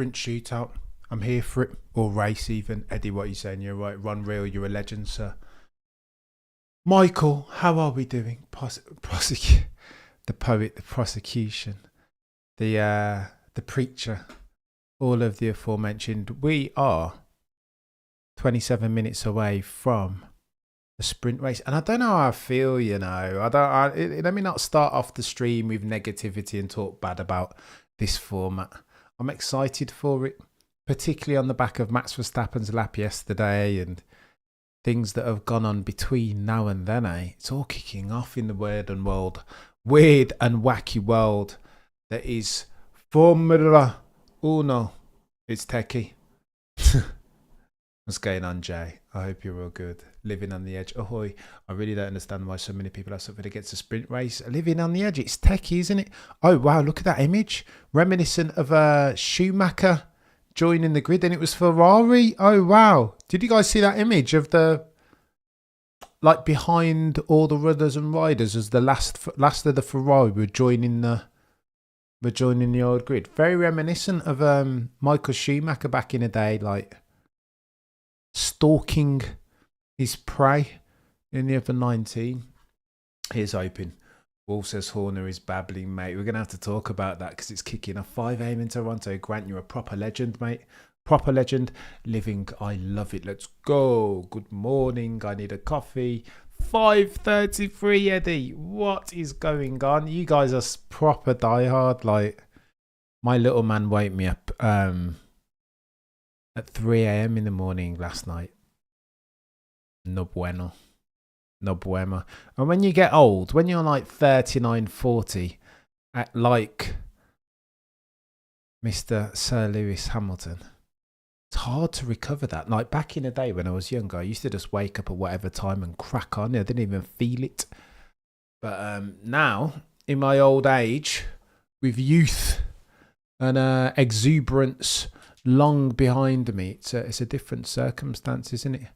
sprint shootout. I'm here for it. Or race even. Eddie, what are you saying? You're right. Run real. You're a legend, sir. Michael, how are we doing? The poet, the prosecution, the preacher, all of the aforementioned. We are 27 minutes away from the sprint race, and I don't know how I feel. Let me not start off the stream with negativity and talk bad about this format. I'm excited for it, particularly on the back of Max Verstappen's lap yesterday and things that have gone on between now and then. It's all kicking off in the weird and wacky world that is Formula Uno. It's techie. What's going on, Jay? I hope you're all good. Living on the edge. Ahoy. I really don't understand why so many people have something against a sprint race. Living on the edge. It's techie, isn't it? Oh, wow. Look at that image. Reminiscent of Schumacher joining the grid. And it was Ferrari. Oh, wow. Did you guys see that image of the, like, behind all the runners and riders as the last of the Ferrari were joining the old grid? Very reminiscent of Michael Schumacher back in the day, like stalking his prey in the upper 19. Here's hoping. Wolf says Horner is babbling, mate. We're going to have to talk about that because it's kicking off. 5 a.m. in Toronto. Grant, you're a proper legend, mate. Proper legend. Living, I love it. Let's go. Good morning. I need a coffee. 5:33, Eddie. What is going on? You guys are proper diehard. Like, my little man woke me up at 3 a.m. in the morning last night. No bueno. No bueno. And when you get old, when you're like 39, 40, at like Mr. Sir Lewis Hamilton, it's hard to recover that. Like back in the day when I was younger, I used to just wake up at whatever time and crack on. I didn't even feel it. But now, in my old age, with youth and exuberance long behind me, it's a different circumstance, isn't it?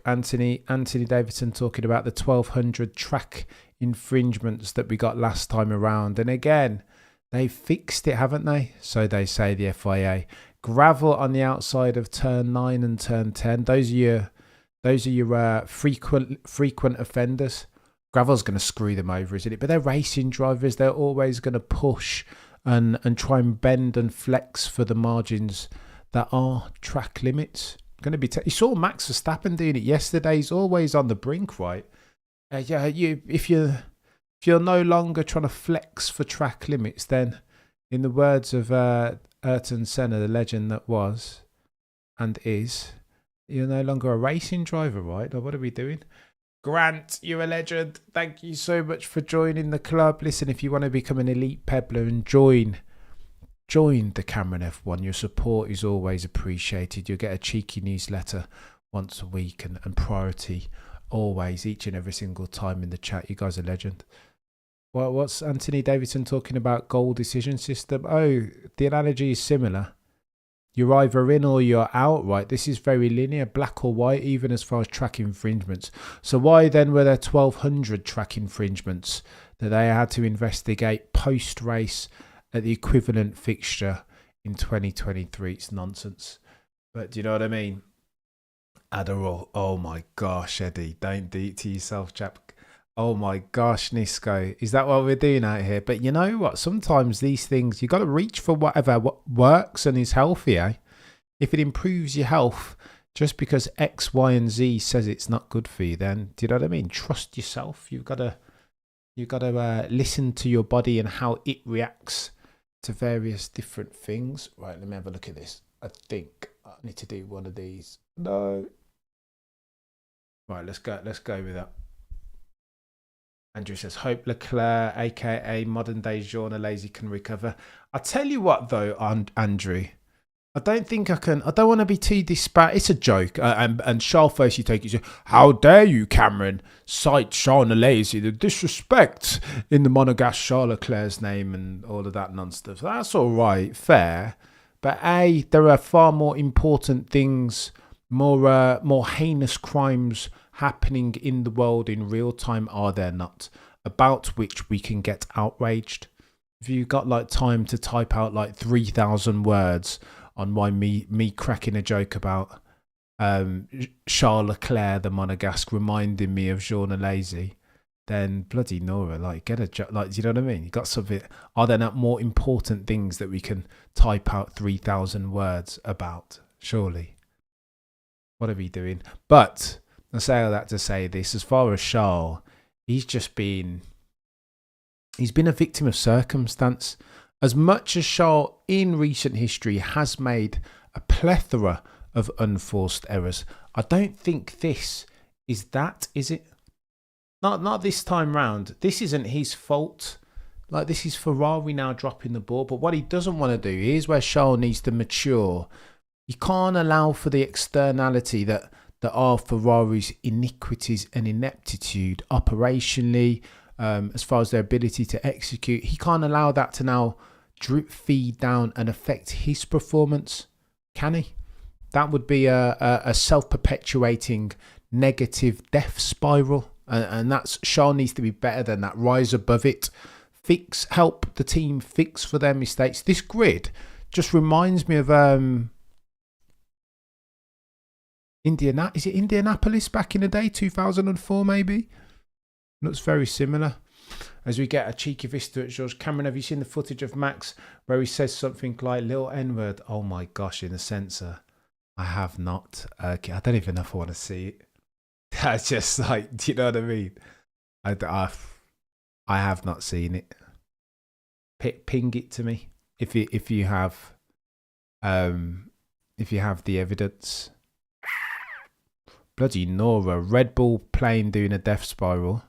Anthony Davidson talking about the 1,200 track infringements that we got last time around. And again, they fixed it, haven't they? So they say, the FIA. Gravel on the outside of turn 9 and turn 10. Those are your frequent offenders. Gravel's going to screw them over, isn't it? But they're racing drivers. They're always going to push and try and bend and flex for the margins that are track limits. Going to be you saw Max Verstappen doing it yesterday. He's always on the brink, right? If you're no longer trying to flex for track limits, then in the words of Ayrton Senna, the legend that was and is, you're no longer a racing driver, right? Or what are we doing? Grant, you're a legend. Thank you so much for joining the club. Listen, if you want to become an elite peddler and join the Cameron F1, your support is always appreciated. You'll get a cheeky newsletter once a week and priority always, each and every single time in the chat. You guys are legend. Well, what's Anthony Davidson talking about? Goal decision system. Oh, the analogy is similar. You're either in or you're out, right? This is very linear, black or white, even as far as track infringements. So why then were there 1,200 track infringements that they had to investigate post-race at the equivalent fixture in 2023? It's nonsense. But do you know what I mean? Adderall. Oh my gosh, Eddie. Don't do it to yourself, chap. Oh my gosh, Nisco. Is that what we're doing out here? But you know what? Sometimes these things, you got to reach for whatever works and is healthy, eh? If it improves your health, just because X, Y, and Z says it's not good for you, then do you know what I mean? Trust yourself. You've got to listen to your body and how it reacts to various different things. Right, let me have a look at this. I think I need to do one of these. No. Right, let's go with that. Andrew says, hope Leclerc, aka modern day Jean Lazy, can recover. I tell you what though, Andrew, I don't think I can. I don't want to be too disparate. It's a joke. And Charles first, you take it. How dare you, Cameron, cite Jean Lazy, the disrespect in the Monegasque Charles Leclerc's name and all of that nonsense. That's all right, fair. But there are far more important things, more heinous crimes happening in the world in real time, are there not, about which we can get outraged. If you got like time to type out like 3,000 words on why me cracking a joke about Charles Leclerc, the Monegasque, reminding me of Jean Lazy, then bloody Nora, like get a job. Like, you know what I mean? You got something. Are there not more important things that we can type out 3,000 words about? Surely. What are we doing? But I say all that to say this: as far as Charles, he's been a victim of circumstance. As much as Charles in recent history has made a plethora of unforced errors, I don't think this is that, is it? Not this time round. This isn't his fault. Like, this is Ferrari now dropping the ball. But what he doesn't want to do, here's where Charles needs to mature. You can't allow for the externality that are Ferrari's iniquities and ineptitude operationally, as far as their ability to execute. He can't allow that to now drip feed down and affect his performance, can he? That would be a self-perpetuating negative death spiral, and that's Charles needs to be better than that. Rise above it, help the team fix for their mistakes. This grid just reminds me of Is it Indianapolis back in the day, 2004 maybe? Looks very similar. As we get a cheeky vista at George Cameron, have you seen the footage of Max where he says something like little N-word? Oh my gosh, in the censor. I have not. Okay, I don't even know if I want to see it. That's just like, do you know what I mean? I have not seen it. Ping it to me if you have the evidence. Bloody Nora, Red Bull plane doing a death spiral.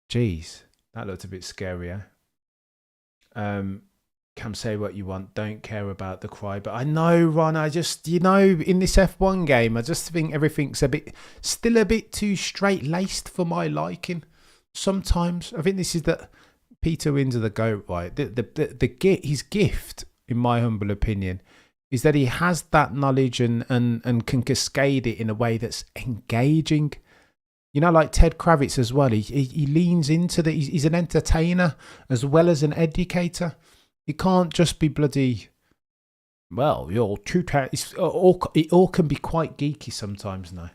Jeez, that looked a bit scarier. Cam, say what you want. Don't care about the cry. But I know, Ron, I just, in this F1 game, I just think everything's still a bit too straight-laced for my liking. Sometimes. I think this is that Peter wins of the GOAT, right? His gift, in my humble opinion, is that he has that knowledge and can cascade it in a way that's engaging. Like Ted Kravitz as well. He leans into he's an entertainer as well as an educator. It can't just be bloody, well, you're too it all can be quite geeky sometimes now.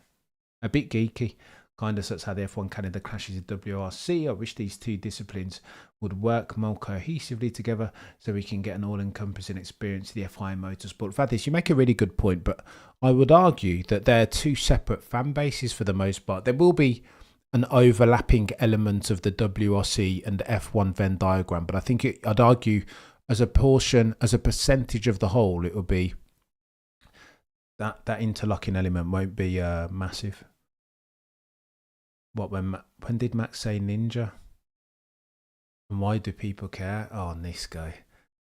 A bit geeky. Kind of such how the F1 Canada clashes with WRC. I wish these two disciplines would work more cohesively together so we can get an all-encompassing experience of the F1 motorsport. Vadis, you make a really good point, but I would argue that they're two separate fan bases for the most part. There will be an overlapping element of the WRC and the F1 Venn diagram, but I think I'd argue as a percentage of the whole, it will be that interlocking element won't be massive. What, when did Max say ninja? And why do people care? Oh, this guy.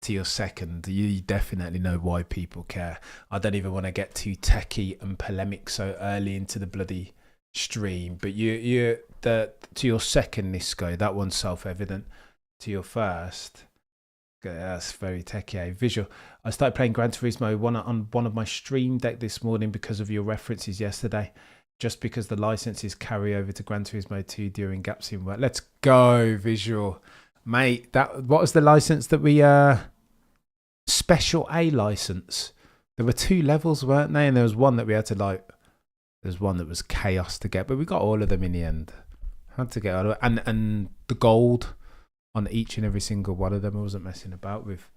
To your second, you definitely know why people care. I don't even want to get too techie and polemic so early into the bloody stream. But to your second, this guy, that one's self-evident. To your first, that's very techie. Visual. I started playing Gran Turismo on one of my stream deck this morning because of your references yesterday. Just because the licenses carry over to Gran Turismo 2 during gaps in work. Let's go, Visual. Mate, what was the license that we... Special A license. There were 2 levels, weren't they? And there was one that we had to There's one that was chaos to get, but we got all of them in the end. Had to get all of it. And the gold on each and every single one of them. I wasn't messing about with.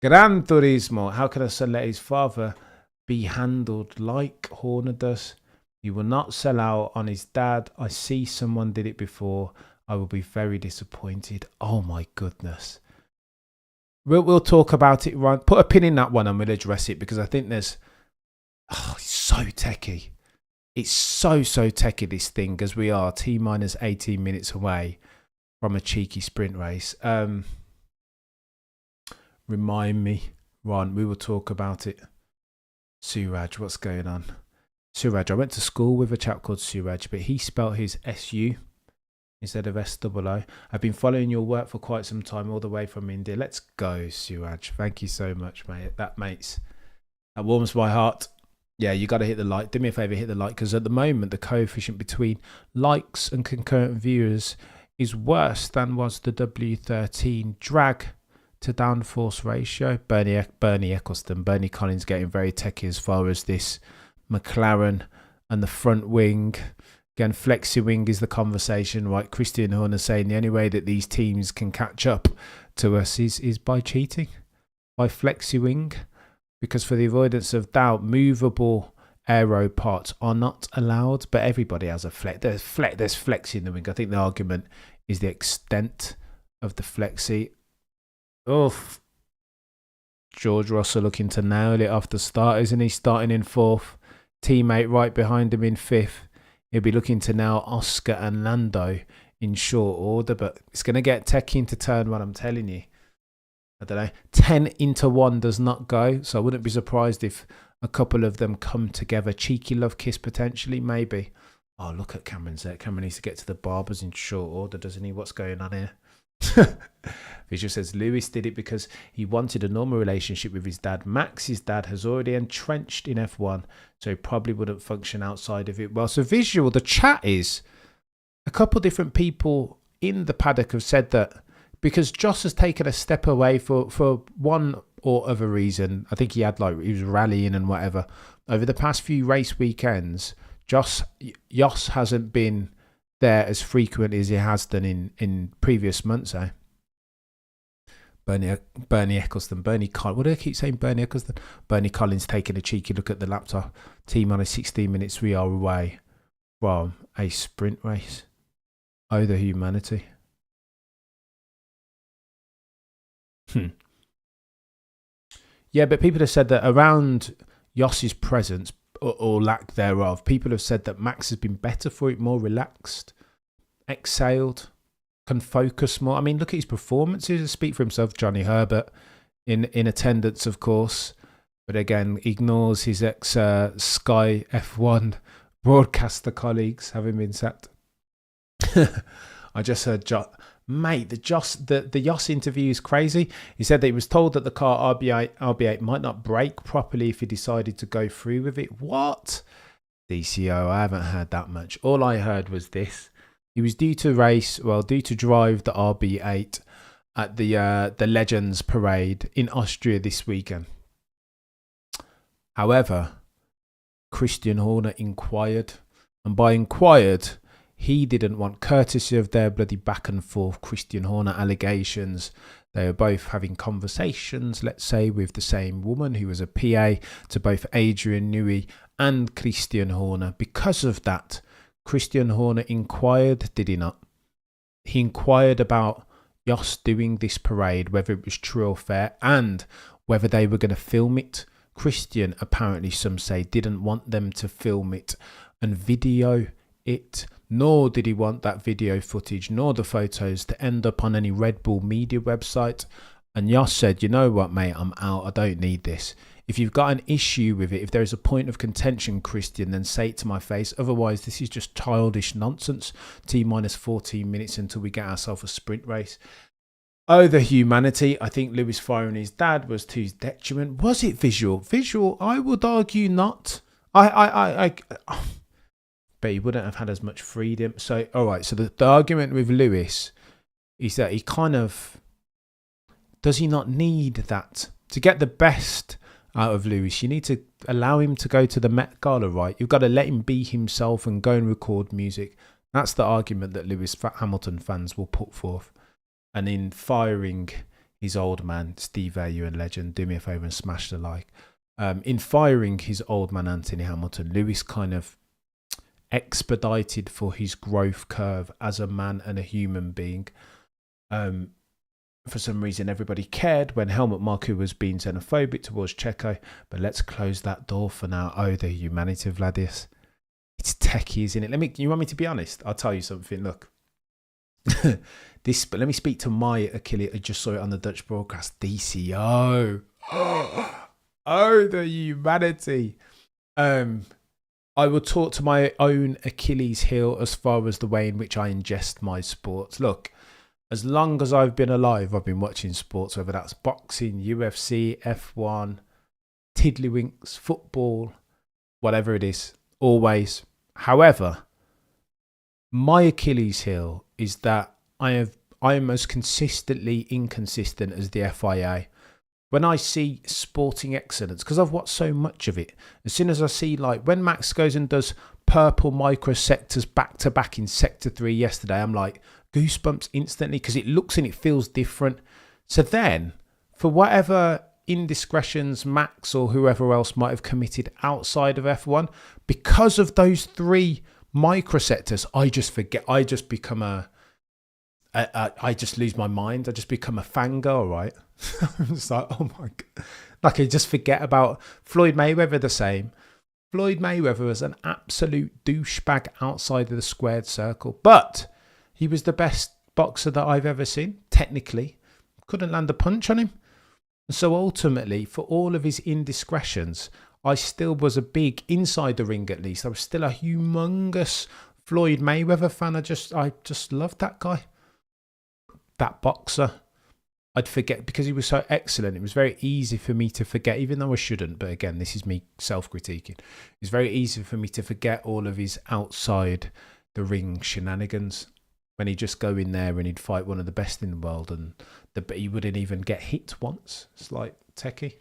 Gran Turismo. How can a son let his father be handled like Horner does? He will not sell out on his dad. I see someone did it before. I will be very disappointed. Oh my goodness. We'll talk about it, Ryan. Put a pin in that one and we'll address it because I think it's so techie. It's so techie, this thing, as we are T-minus 18 minutes away from a cheeky sprint race. Remind me, Ron, we will talk about it. Suraj, what's going on? Suraj, I went to school with a chap called Suraj, but he spelt his S-U instead of S-O-O. I've been following your work for quite some time, all the way from India. Let's go, Suraj. Thank you so much, mate. That warms my heart. Yeah, you got to hit the like. Do me a favour, hit the like, because at the moment, the coefficient between likes and concurrent viewers is worse than was the W13 drag to downforce ratio. Bernie Eccleston, Bernie Collins getting very techy as far as this McLaren and the front wing. Again, flexi wing is the conversation, right? Christian Horner saying the only way that these teams can catch up to us is by cheating, by flexi wing, because for the avoidance of doubt, movable aero parts are not allowed, but everybody has a flex. There's flexi in the wing. I think the argument is the extent of the flexi. Oh, George Russell looking to nail it off the start, isn't he? Starting in 4th, teammate right behind him in 5th. He'll be looking to nail Oscar and Lando in short order, but it's going to get techie into turn 1, I'm telling you. I don't know. 10 into 1 does not go, so I wouldn't be surprised if a couple of them come together. Cheeky love kiss potentially, maybe. Oh, look at Cameron's there. Cameron needs to get to the barbers in short order, doesn't he? What's going on here? Visual says Lewis did it because he wanted a normal relationship with his dad. Max's dad has already entrenched in F1, so he probably wouldn't function outside of it. Well, so Visual, the chat is a couple different people in the paddock have said that because Joss has taken a step away for one or other reason. I think he was rallying and whatever. Over the past few race weekends, Joss hasn't been there as frequent as he has done in previous months. Bernie Eccleston, Bernie Collins. What do I keep saying? Bernie Eccleston. Bernie Collins taking a cheeky look at the laptop. Team on a 16 minutes we are away from a sprint race. Oh, the humanity. Yeah, but people have said that around Yoss's presence or lack thereof, people have said that Max has been better for it, more relaxed, exhaled, can focus more. I mean, look at his performances. Speak for himself. Johnny Herbert in attendance, of course, but again ignores his ex Sky F1 broadcaster colleagues having been sacked. I just heard mate, the Yoss interview is crazy. He said that he was told that the car RB8 might not brake properly if he decided to go through with it. What? DCO, I haven't heard that much. All I heard was this. He was due to drive the RB8 at the Legends Parade in Austria this weekend. However, Christian Horner inquired, and by inquired, he didn't want, courtesy of their bloody back and forth Christian Horner allegations. They were both having conversations, let's say, with the same woman who was a PA to both Adrian Newey and Christian Horner. Because of that, Christian Horner inquired, did he not? He inquired about Yoss doing this parade, whether it was true or fair, and whether they were going to film it. Christian, apparently some say, didn't want them to film it and video it, nor did he want that video footage nor the photos to end up on any Red Bull media website. And Yoss said, you know what, mate, I'm out. I don't need this. If you've got an issue with it, if there is a point of contention, Christian, then say it to my face. Otherwise, this is just childish nonsense. T-minus 14 minutes until we get ourselves a sprint race. Oh, the humanity. I think Lewis firing his dad was to his detriment. Was it Visual? Visual, I would argue not. But he wouldn't have had as much freedom. So, all right. So the argument with Lewis is that he kind of, does he not need that? To get the best out of Lewis, you need to allow him to go to the Met Gala, right? You've got to let him be himself and go and record music. That's the argument that Lewis Hamilton fans will put forth. And in firing his old man, Steve Au, and legend, do me a favour and smash the like. In firing his old man, Anthony Hamilton, Lewis kind of expedited for his growth curve as a man and a human being. For some reason, everybody cared when Helmut Marko was being xenophobic towards Checo, but let's close that door for now. Oh, the humanity of Vladius. It's techie, isn't it? You want me to be honest? I'll tell you something. Look, but let me speak to my Achilles. I just saw it on the Dutch broadcast. DCO. Oh, the humanity. I will talk to my own Achilles heel as far as the way in which I ingest my sports. Look, as long as I've been alive, I've been watching sports, whether that's boxing, UFC, F1, tiddlywinks, football, whatever it is, always. However, my Achilles heel is that I I am as consistently inconsistent as the FIA. When I see sporting excellence, because I've watched so much of it, as soon as I see, like, when Max goes and does purple microsectors back to back in sector 3 yesterday, I'm like, goosebumps instantly, because it looks and it feels different. So then, for whatever indiscretions Max or whoever else might have committed outside of F1, because of those 3 microsectors, I just forget. I just become I just lose my mind. I just become a fangirl, right? I'm just like, oh my God. Like, I just forget about Floyd Mayweather the same. Floyd Mayweather was an absolute douchebag outside of the squared circle, but he was the best boxer that I've ever seen, technically. Couldn't land a punch on him. So ultimately, for all of his indiscretions, I still was a big, inside the ring at least, I was still a humongous Floyd Mayweather fan. I just loved that guy. That boxer. I'd forget because he was so excellent. It was very easy for me to forget, even though I shouldn't. But again, this is me self-critiquing. It's very easy for me to forget all of his outside the ring shenanigans. When he'd just go in there and he'd fight one of the best in the world, and he wouldn't even get hit once. It's like techie.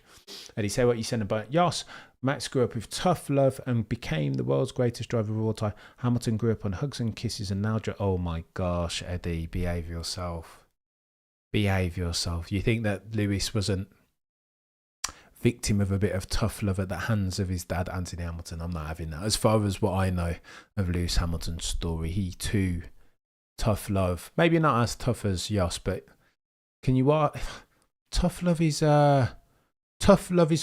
And he said what you said about Yas. Max grew up with tough love and became the world's greatest driver of all time. Hamilton grew up on hugs and kisses and now... Oh my gosh, Eddie, behave yourself. Behave yourself. You think that Lewis wasn't victim of a bit of tough love at the hands of his dad, Anthony Hamilton? I'm not having that. As far as what I know of Lewis Hamilton's story, he too, tough love. Maybe not as tough as Jos, but can you... Tough love is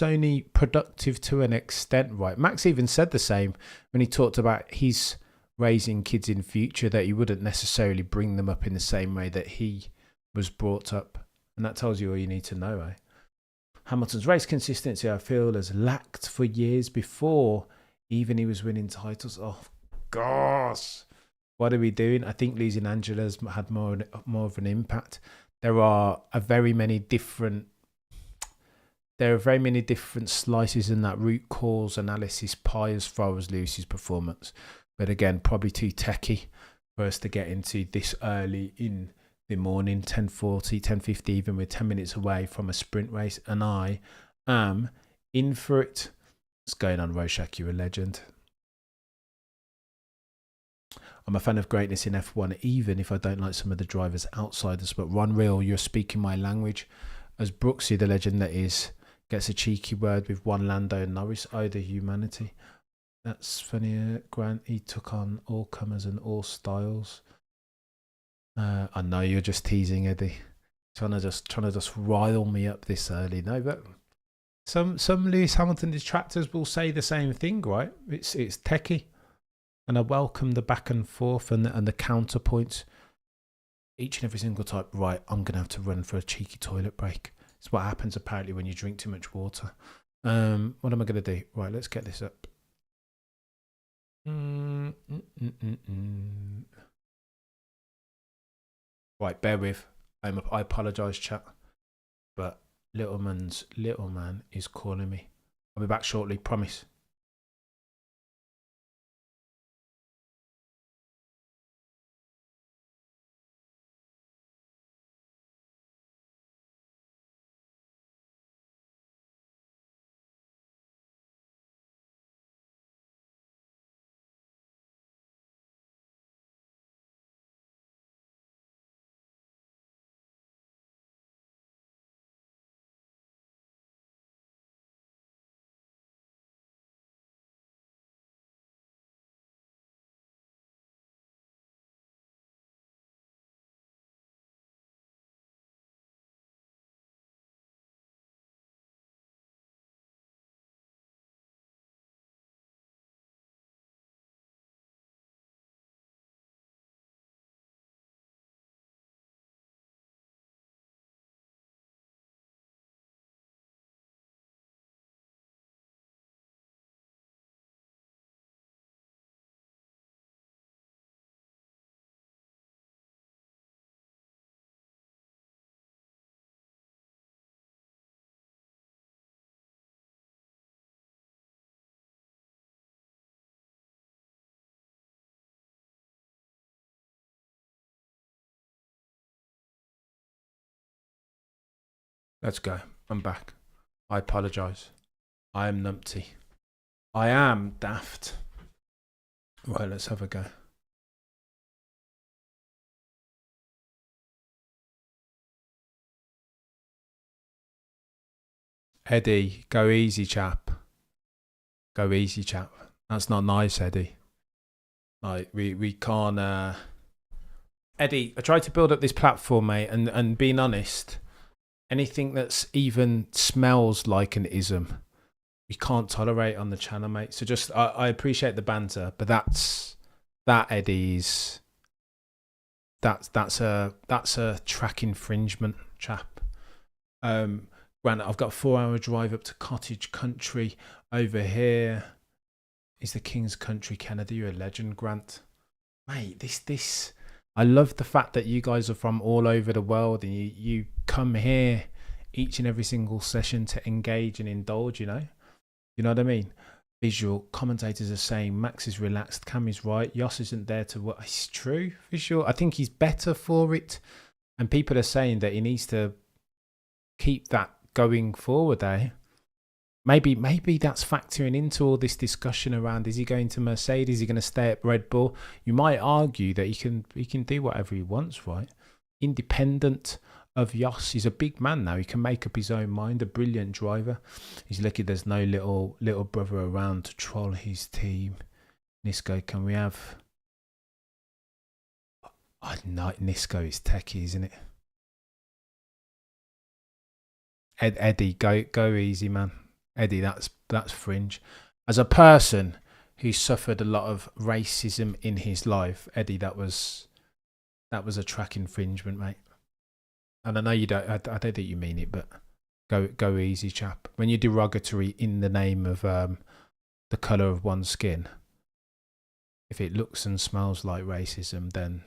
only productive to an extent, right? Max even said the same when he talked about his raising kids in future, that he wouldn't necessarily bring them up in the same way that he was brought up. And that tells you all you need to know, eh? Hamilton's race consistency, I feel, has lacked for years before even he was winning titles. Oh, gosh. What are we doing? I think losing Angela's had more of an impact. There are very many different slices in that root cause analysis pie as far as Lucy's performance. But again, probably too techie for us to get into this early in the morning, 10:40, 10:50, even we're 10 minutes away from a sprint race, and I am in for it. What's going on, Rorschach? You're a legend. I'm a fan of greatness in F1, even if I don't like some of the drivers outside the sport. Ron Real, you're speaking my language. As Brooksy, the legend that is, gets a cheeky word with one Lando and Norris. Oh, the humanity. That's funny. Grant, he took on all comers and all styles. I know you're just teasing, Eddie. Trying to just rile me up this early. No, but some Lewis Hamilton detractors will say the same thing, right? It's techie, and I welcome the back and forth and the counterpoints. Each and every single type. Right, I'm gonna have to run for a cheeky toilet break. It's what happens apparently when you drink too much water. What am I gonna do? Right, let's get this up. Right, bear with. I apologise, chat. But little man is calling me. I'll be back shortly, promise. Let's go. I'm back. I apologise. I am numpty. I am daft. Right, let's have a go. Eddie, go easy, chap. Go easy, chap. That's not nice, Eddie. Like, we can't... Eddie, I tried to build up this platform, mate, and being honest, anything that's even smells like an ism, we can't tolerate on the channel, mate. So just, I appreciate the banter, but Eddie's... That's a track infringement, chap. Granted, I've got a 4-hour drive up to cottage country. Over here is the King's Country, Canada. You're a legend, Grant. Mate, this I love the fact that you guys are from all over the world and you come here each and every single session to engage and indulge, you know? You know what I mean? Visual commentators are saying Max is relaxed, Cam is right, Yoss isn't there to work. It's true, visual. I think he's better for it. And people are saying that he needs to keep that going forward, eh? Maybe that's factoring into all this discussion around, is he going to Mercedes, is he going to stay at Red Bull? You might argue that he can do whatever he wants, right? Independent of Yoss. He's a big man now. He can make up his own mind, a brilliant driver. He's lucky there's no little brother around to troll his team. Nisco, can we have... Oh, no, Nisco is techie, isn't it? Eddie, go easy, man. Eddie, that's fringe. As a person who suffered a lot of racism in his life, Eddie, that was a track infringement, mate. And I know you don't. I don't think you mean it, but go easy, chap. When you're derogatory in the name of the colour of one's skin, if it looks and smells like racism, then.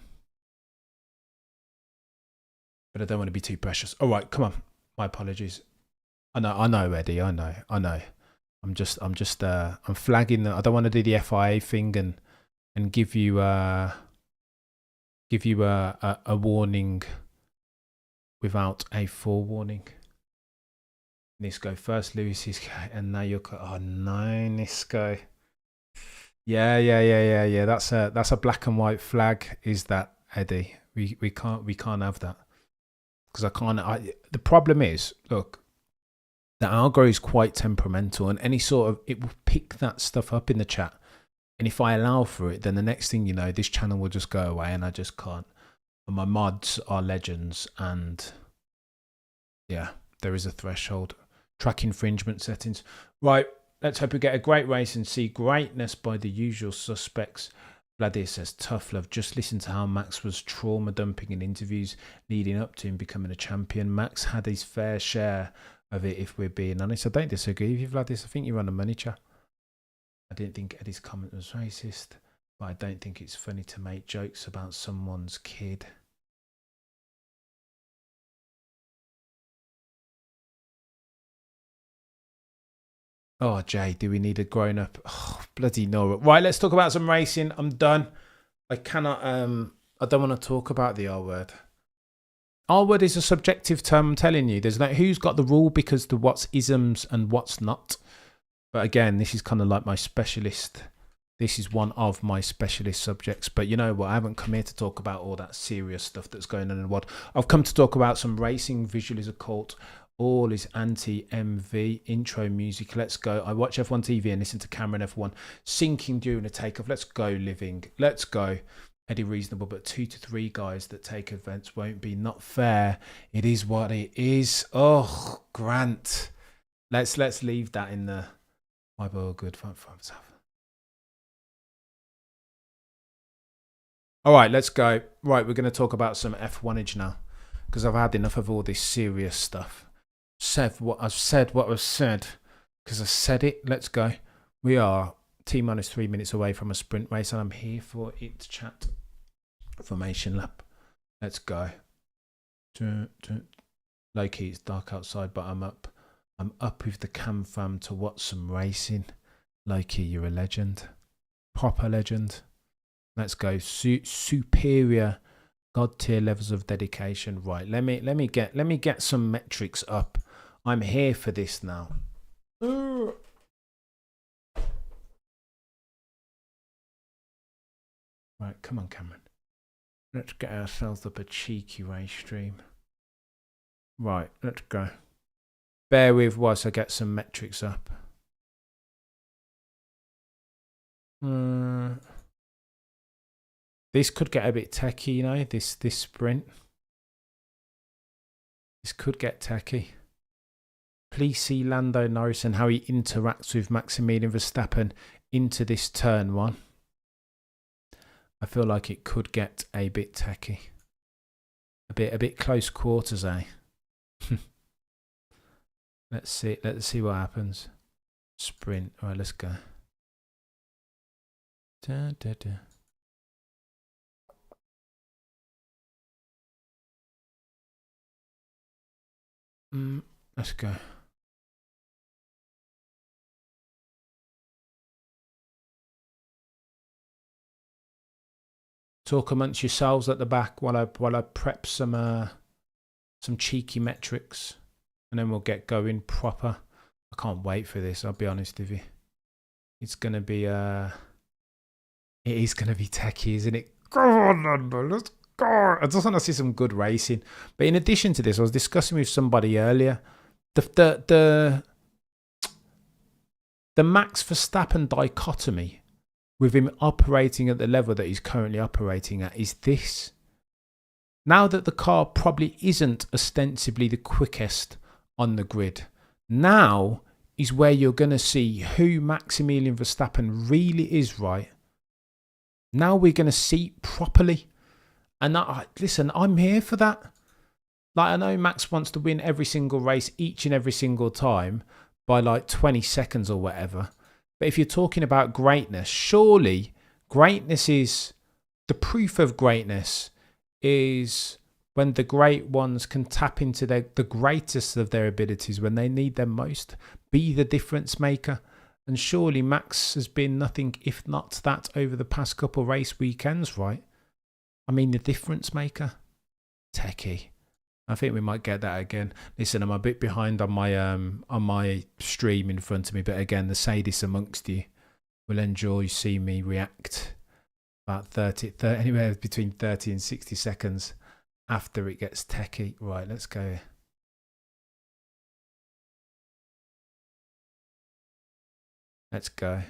But I don't want to be too precious. All right, come on. My apologies. I know, Eddie. I know. I'm flagging that. I don't want to do the FIA thing and give you a warning without a forewarning. Nisco first, Lewis is, and now you're. Oh no, Nisco. Yeah. That's a black and white flag. Is that, Eddie? We can't have that. Because the problem is, look, the algo is quite temperamental, and any sort of, it will pick that stuff up in the chat. And if I allow for it, then the next thing you know, this channel will just go away, and I just can't. And my mods are legends, and yeah, there is a threshold. Track infringement settings. Right, let's hope we get a great race and see greatness by the usual suspects. Vladir says, tough love. Just listen to how Max was trauma dumping in interviews leading up to him becoming a champion. Max had his fair share of it, if we're being honest. I don't disagree with you, Vladir. I think you're on the money, chat. I didn't think Eddie's comment was racist, but I don't think it's funny to make jokes about someone's kid. Oh, Jay, do we need a grown-up? Oh, bloody no. Right, let's talk about some racing. I'm done. I cannot, I don't want to talk about the R word. R word is a subjective term, I'm telling you. There's no, who's got the rule because the what's isms and what's not. But again, this is kind of like my specialist. This is one of my specialist subjects. But you know what? I haven't come here to talk about all that serious stuff that's going on in the world. I've come to talk about some racing. Visual is a cult. All is anti-MV. Intro music. Let's go. I watch F1 TV and listen to Cameron F1 sinking during a takeoff. Let's go, living. Let's go. Eddie reasonable, but 2 to 3 guys that take events won't be. Not fair. It is what it is. Oh, Grant. Let's leave that in the... My boy, good. All right, let's go. Right, we're going to talk about some F1age now, because I've had enough of all this serious stuff. Said what I've said, because I said it. Let's go. We are T-minus 3 minutes away from a sprint race, and I'm here for it, chat. Formation lap. Let's go. Low key, it's dark outside, but I'm up. I'm up with the cam fam to watch some racing. Low key, you're a legend. Proper legend. Let's go. Superior God tier levels of dedication. Right, let me get some metrics up. I'm here for this now. Right, come on, Cameron. Let's get ourselves up a cheeky race stream. Right, let's go. Bear with whilst I get some metrics up. This could get a bit techy, you know, this sprint. This could get techy. Please see Lando Norris and how he interacts with Maximilian Verstappen into this turn one. I feel like it could get a bit techy. A bit close quarters, eh? Let's see what happens. Sprint. All right, let's go. Da, da, da. Let's go. Talk amongst yourselves at the back while I prep some cheeky metrics, and then we'll get going proper. I can't wait for this. I'll be honest with you. It's gonna be it is gonna be techie, isn't it? Go on, Lando, let's go. I just want to see some good racing. But in addition to this, I was discussing with somebody earlier the Max Verstappen dichotomy with him operating at the level that he's currently operating at is this. Now that the car probably isn't ostensibly the quickest on the grid, now is where you're going to see who Maximilian Verstappen really is, right? Now we're going to see properly. And listen, I'm here for that. Like, I know Max wants to win every single race each and every single time by like 20 seconds or whatever. But if you're talking about greatness, surely greatness is the proof of greatness is when the great ones can tap into the greatest of their abilities when they need them most, be the difference maker. And surely Max has been nothing if not that over the past couple race weekends, right? I mean, the difference maker. Techie. I think we might get that again. Listen, I'm a bit behind on my stream in front of me, but again, the sadists amongst you will enjoy seeing me react about 30 anywhere between 30 and 60 seconds after it gets techie. Right, let's go. Let's go.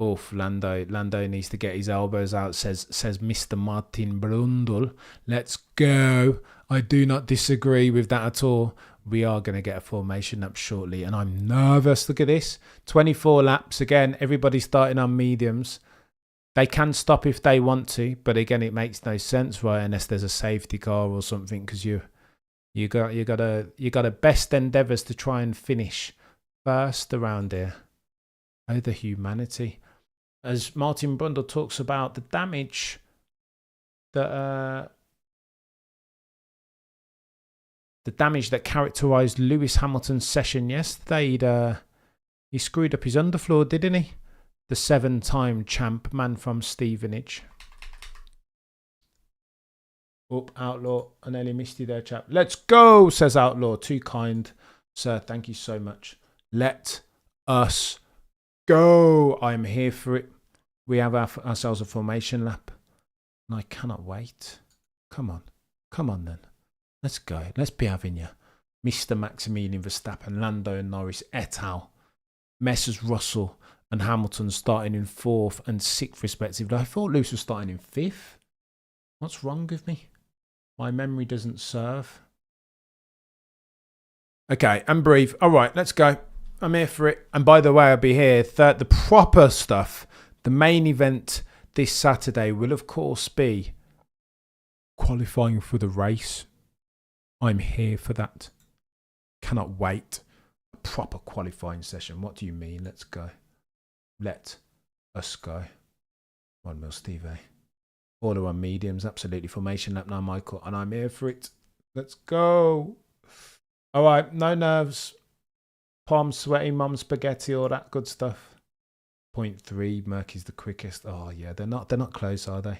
Oof, Lando needs to get his elbows out, says Mr. Martin Brundle. Let's go. I do not disagree with that at all. We are going to get a formation up shortly, and I'm nervous. Look at this. 24 laps. Again, everybody's starting on mediums. They can stop if they want to, but again, it makes no sense, right? Unless there's a safety car or something, because you got a best endeavours to try and finish first around here. Oh, the humanity. As Martin Brundle talks about the damage that characterised Lewis Hamilton's session yesterday. He screwed up his underfloor, didn't he? The 7-time champ, man from Stevenage. Up, Outlaw. I nearly missed you there, chap. Let's go, says Outlaw. Too kind, sir. Thank you so much. Let us go. I'm here for it. We have ourselves a formation lap. And I cannot wait. Come on. Come on then. Let's go. Let's be having you. Mr. Maximilian Verstappen, Lando and Norris et al. Messrs. Russell and Hamilton starting in 4th and 6th respectively. I thought Lewis was starting in 5th. What's wrong with me? My memory doesn't serve. Okay, and breathe. All right, let's go. I'm here for it. And by the way, I'll be here. The proper stuff, the main event this Saturday will, of course, be qualifying for the race. I'm here for that. Cannot wait. A proper qualifying session. What do you mean? Let's go. Let us go. 1 mil Steve. All are on mediums. Absolutely. Formation lap now, Michael. And I'm here for it. Let's go. All right. No nerves. Palm sweaty, mum spaghetti, all that good stuff. 0.3. Murky's the quickest. Oh yeah, they're not close, are they?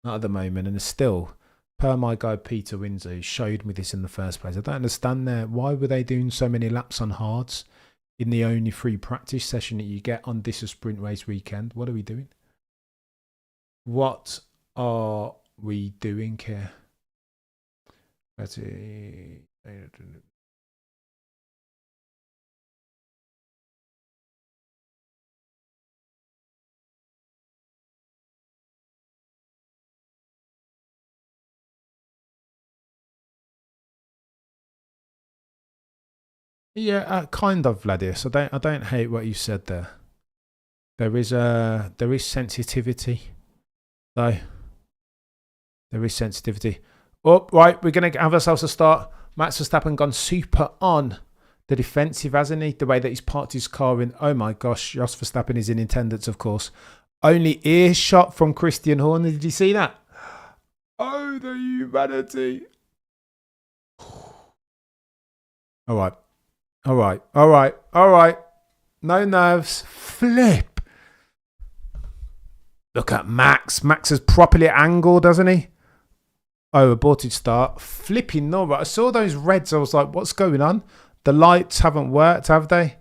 Not at the moment. And still, per my guy Peter Windsor, who showed me this in the first place, I don't understand there. Why were they doing so many laps on hards in the only free practice session that you get on this sprint race weekend? What are we doing? What are we doing here? Yeah, kind of, Vladius. I don't hate what you said there. There is sensitivity, though. There is sensitivity. Oh, right, we're going to have ourselves a start. Max Verstappen gone super on the defensive, hasn't he? The way that he's parked his car in. Oh my gosh, Jos Verstappen is in attendance, of course. Only earshot from Christian Horner. Did you see that? Oh, the humanity. All right. All right, all right, all right. No nerves. Flip. Look at Max. Max is properly angled, doesn't he? Oh, aborted start. Flipping no. I saw those reds. I was like, what's going on? The lights haven't worked, have they?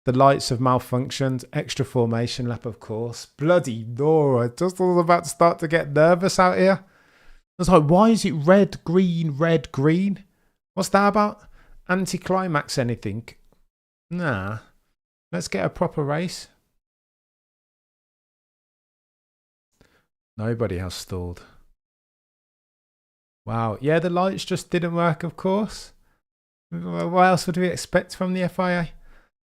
The lights have malfunctioned. Extra formation lap, of course. Bloody Nora. I just was about to start to get nervous out here. I was like, why is it red, green, red, green? What's that about? Anticlimax anything? Nah. Let's get a proper race. Nobody has stalled. Wow. Yeah, the lights just didn't work, of course. What else would we expect from the FIA?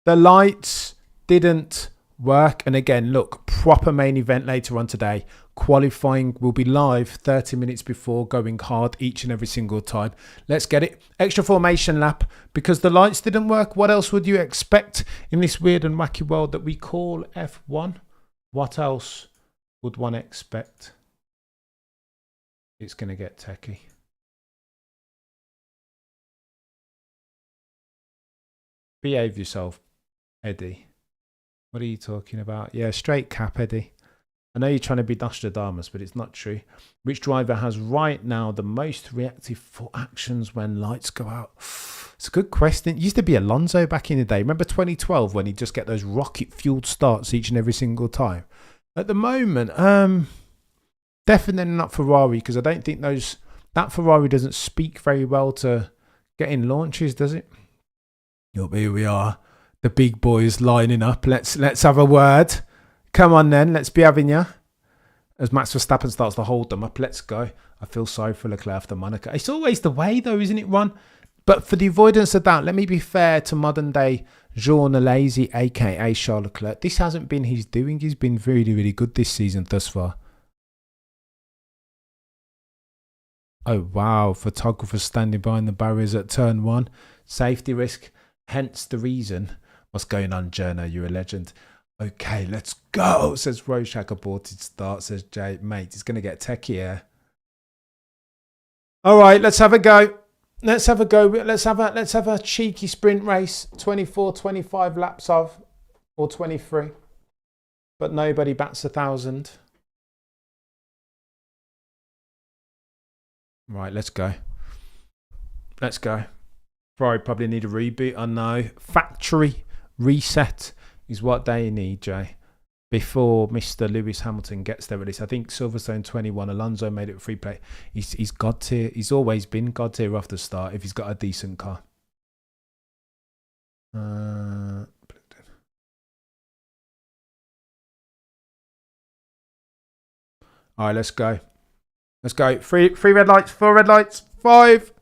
The lights didn't work. And again, look, proper main event later on today. Qualifying will be live 30 minutes before, going hard each and every single time. Let's get it. Extra formation lap because the lights didn't work. What else would you expect in this weird and wacky world that we call F1? What else would one expect? It's going to get techie. Behave yourself, Eddie. What are you talking about? Yeah, straight cap, Eddie. I know you're trying to be Nostradamus, but it's not true. Which driver has right now the most reactive for actions when lights go out? It's a good question. It used to be Alonso back in the day. Remember 2012 when he'd just get those rocket-fueled starts each and every single time? At the moment, definitely not Ferrari because I don't think that Ferrari doesn't speak very well to getting launches, does it? Yup, here we are. The big boys lining up. Let's have a word. Come on then, let's be having ya. As Max Verstappen starts to hold them up, let's go. I feel sorry for Leclerc after Monaco. It's always the way though, isn't it, Ron? But for the avoidance of doubt, let me be fair to modern day Jean Alesi, aka Charles Leclerc. This hasn't been his doing. He's been really, really good this season thus far. Oh wow, photographers standing behind the barriers at turn 1. Safety risk, hence the reason. What's going on, Journo? You're a legend. Okay, let's go, says Rorschach. Aborted start, says Jay. Mate, it's going to get techie here. All right, let's have a go. Let's have a go. Let's have a cheeky sprint race. 24, 25 laps of, or 23. But nobody bats 1,000. Right, let's go. Let's go. Ferrari probably need a reboot. I know. Factory reset is what they need, Jay, before Mr. Lewis Hamilton gets there at least. I think Silverstone 21, Alonso made it free play. He's God tier. He's always been God tier off the start if he's got a decent car. All right, let's go. Let's go. Three red lights, 4 red lights, 5.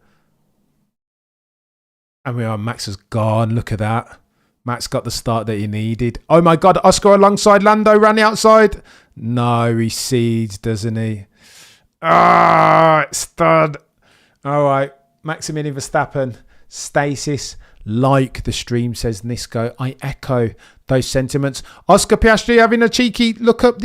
And we are. Max has gone. Look at that. Max got the start that he needed. Oh my God, Oscar alongside Lando ran the outside. No, he seeds, doesn't he? Ah, it's done. All right, Maximilian Verstappen, stasis, like the stream says Nisco. I echo those sentiments. Oscar Piastri having a cheeky look up.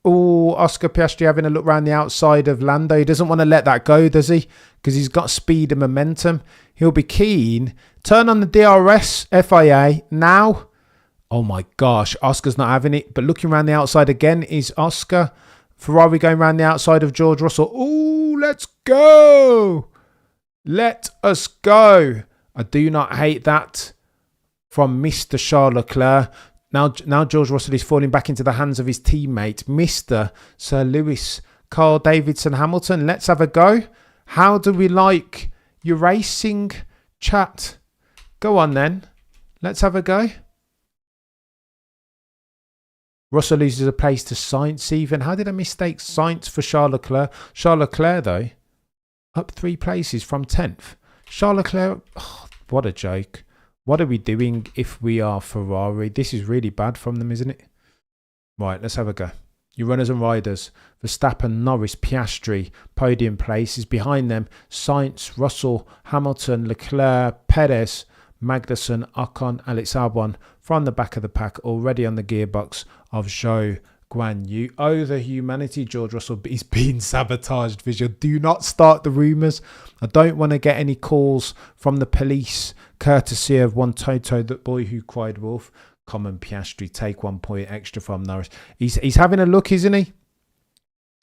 Oh, Oscar Piastri having a look around the outside of Lando. He doesn't want to let that go, does he? Because he's got speed and momentum. He'll be keen. Turn on the DRS, FIA, now. Oh my gosh, Oscar's not having it. But looking around the outside again is Oscar. Ferrari going around the outside of George Russell. Oh, let's go. Let us go. I do not hate that from Mr. Charles Leclerc. Now George Russell is falling back into the hands of his teammate, Mr. Sir Lewis Carl Davidson Hamilton. Let's have a go. How do we like your racing, chat? Go on then. Let's have a go. Russell loses a place to Sainz even. How did I mistake Sainz for Charles Leclerc? Charles Leclerc, though, up 3 places from 10th. Charles Leclerc, oh, what a joke. What are we doing if we are Ferrari? This is really bad from them, isn't it? Right, let's have a go. Your runners and riders. Verstappen, Norris, Piastri, podium places. Behind them, Sainz, Russell, Hamilton, Leclerc, Perez, Magnussen, Ocon, Alex Albon. From the back of the pack, already on the gearbox of Zhou Guan Yu. Oh, the humanity, George Russell is being sabotaged. Visual. Do not start the rumours. I don't want to get any calls from the police, courtesy of one Toto, the boy who cried wolf. Common Piastri, take 1 point extra from Norris. He's having a look, isn't he?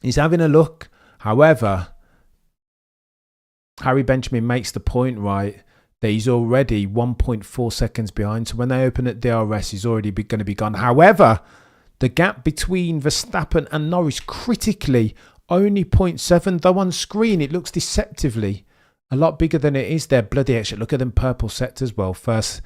He's having a look. However, Harry Benjamin makes the point, right, that he's already 1.4 seconds behind. So when they open at DRS, he's already going to be gone. However, the gap between Verstappen and Norris critically only 0.7, though on screen it looks deceptively a lot bigger than it is there. Bloody extra. Look at them purple sectors. Well, first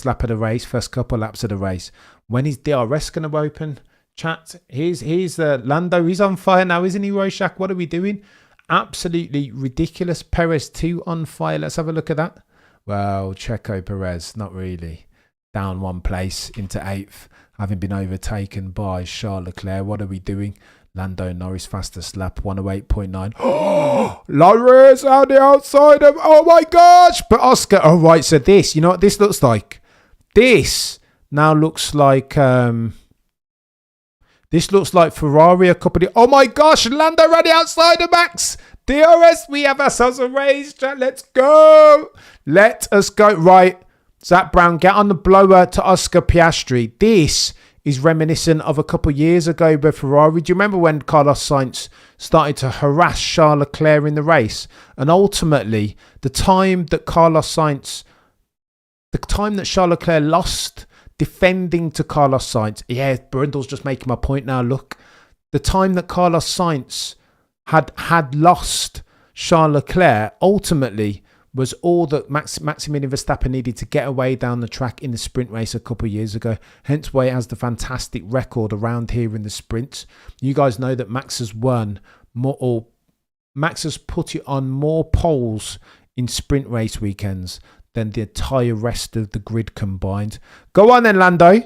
lap of the race, first couple laps of the race. When is DRS going to open? Chat. Here's Lando. He's on fire now, isn't he, Rorschach? What are we doing? Absolutely ridiculous. Perez 2 on fire. Let's have a look at that. Well, Checo Perez, not really. Down 1 place into 8th, having been overtaken by Charles Leclerc. What are we doing? Lando Norris, fastest lap, 108.9. Oh, Norris on the outside of, oh my gosh. But Oscar, all right, so this, you know what this looks like? This now looks like, this looks like Ferrari a couple of, oh my gosh, Lando on the outside of Max. DRS, we have ourselves a race. Let's go. Let us go. Right. Zach Brown, get on the blower to Oscar Piastri. This is reminiscent of a couple of years ago with Ferrari. Do you remember when Carlos Sainz started to harass Charles Leclerc in the race? And ultimately, the time that Charles Leclerc lost defending to Carlos Sainz. Yeah, Brindle's just making my point now. Look, the time that Carlos Sainz had lost Charles Leclerc ultimately was all that Maximilian Verstappen needed to get away down the track in the sprint race a couple of years ago. Hence why it has the fantastic record around here in the sprints. You guys know that Max has won more, or Max has put it on more poles in sprint race weekends than the entire rest of the grid combined. Go on then, Lando.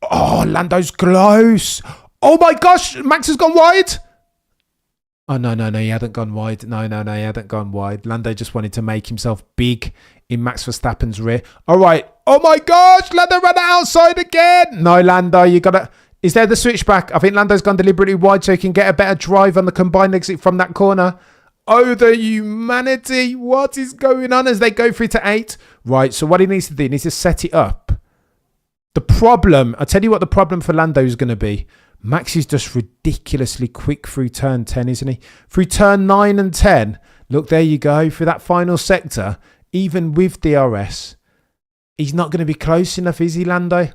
Oh, Lando's close. Oh my gosh, Max has gone wide. Oh, no, he hadn't gone wide. No, he hadn't gone wide. Lando just wanted to make himself big in Max Verstappen's rear. All right. Oh, my gosh. Lando ran outside again. No, Lando, you got to... Is there the switchback? I think Lando's gone deliberately wide so he can get a better drive on the combined exit from that corner. Oh, the humanity. What is going on as they go through to 8? Right, so what he needs to do, he needs to set it up. The problem... I'll tell you what the problem for Lando is going to be. Max is just ridiculously quick through turn 10, isn't he? Through turn 9 and 10. Look, there you go. Through that final sector, even with DRS, he's not going to be close enough, is he, Lando?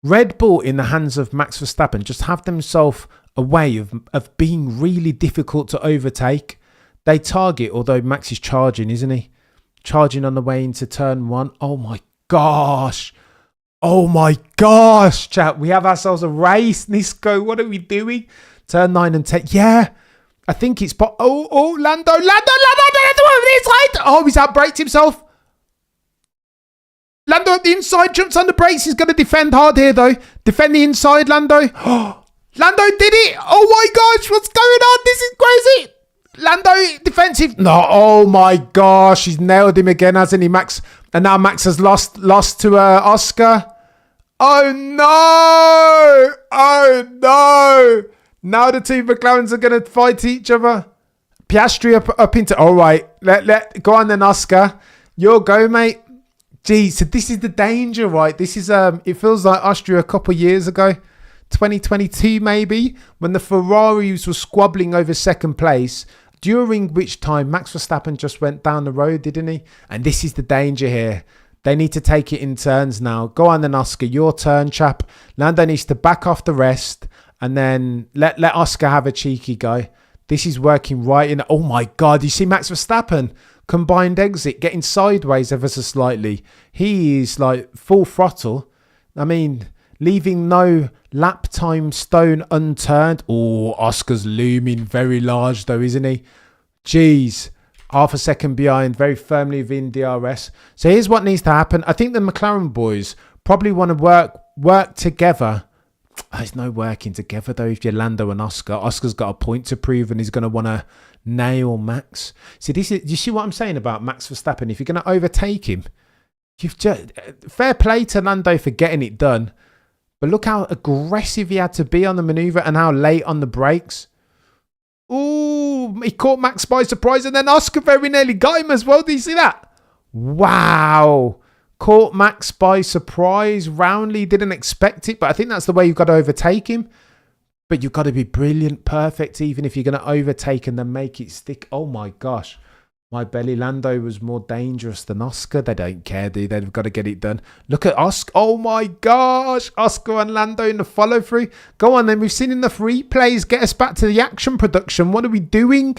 Red Bull in the hands of Max Verstappen just have themselves a way of being really difficult to overtake. They target, although Max is charging, isn't he? Charging on the way into turn 1. Oh, my gosh. Oh my gosh, chat. We have ourselves a race. Nisco, what are we doing? Turn 9 and 10. Yeah. I think it's... Oh, Lando. Over the inside. Oh, he's outbraked himself. Lando at the inside. Jumps on the brakes. He's going to defend hard here, though. Defend the inside, Lando. Lando did it. Oh my gosh. What's going on? This is crazy. Lando defensive. No. Oh my gosh. He's nailed him again, hasn't he, Max? And now Max has lost to Oscar. Oh no! Oh no! Now the two McLarens are going to fight each other. Piastri up into... All right. Let go on then, Oscar. Your go, mate. Geez, so this is the danger, right? This is... It feels like Austria a couple of years ago. 2022 maybe, when the Ferraris were squabbling over second place, during which time Max Verstappen just went down the road, didn't he? And this is the danger here. They need to take it in turns now. Go on then, Oscar, your turn, chap. Lando needs to back off the rest and then let Oscar have a cheeky go. This is working right in. Oh my God, you see Max Verstappen, combined exit, getting sideways ever so slightly. He is like full throttle. I mean, leaving no lap time stone unturned. Oh, Oscar's looming very large though, isn't he? Jeez. Half a second behind, very firmly within DRS. So here's what needs to happen. I think the McLaren boys probably want to work together. There's no working together though if you're Lando and Oscar. Oscar's got a point to prove and he's going to want to nail Max. See, do you see what I'm saying about Max Verstappen? If you're going to overtake him, you've just fair play to Lando for getting it done. But look how aggressive he had to be on the manoeuvre and how late on the brakes. Ooh, he caught Max by surprise and then Oscar very nearly got him as well. Do you see that? Wow. Caught Max by surprise. Roundly didn't expect it, but I think that's the way you've got to overtake him. But you've got to be brilliant, perfect, even if you're going to overtake and then make it stick. Oh my gosh. My belly. Lando was more dangerous than Oscar. They don't care, do they? They've got to get it done. Look at Oscar. Oh my gosh. Oscar and Lando in the follow through. Go on then. We've seen enough replays. Get us back to the action production. What are we doing?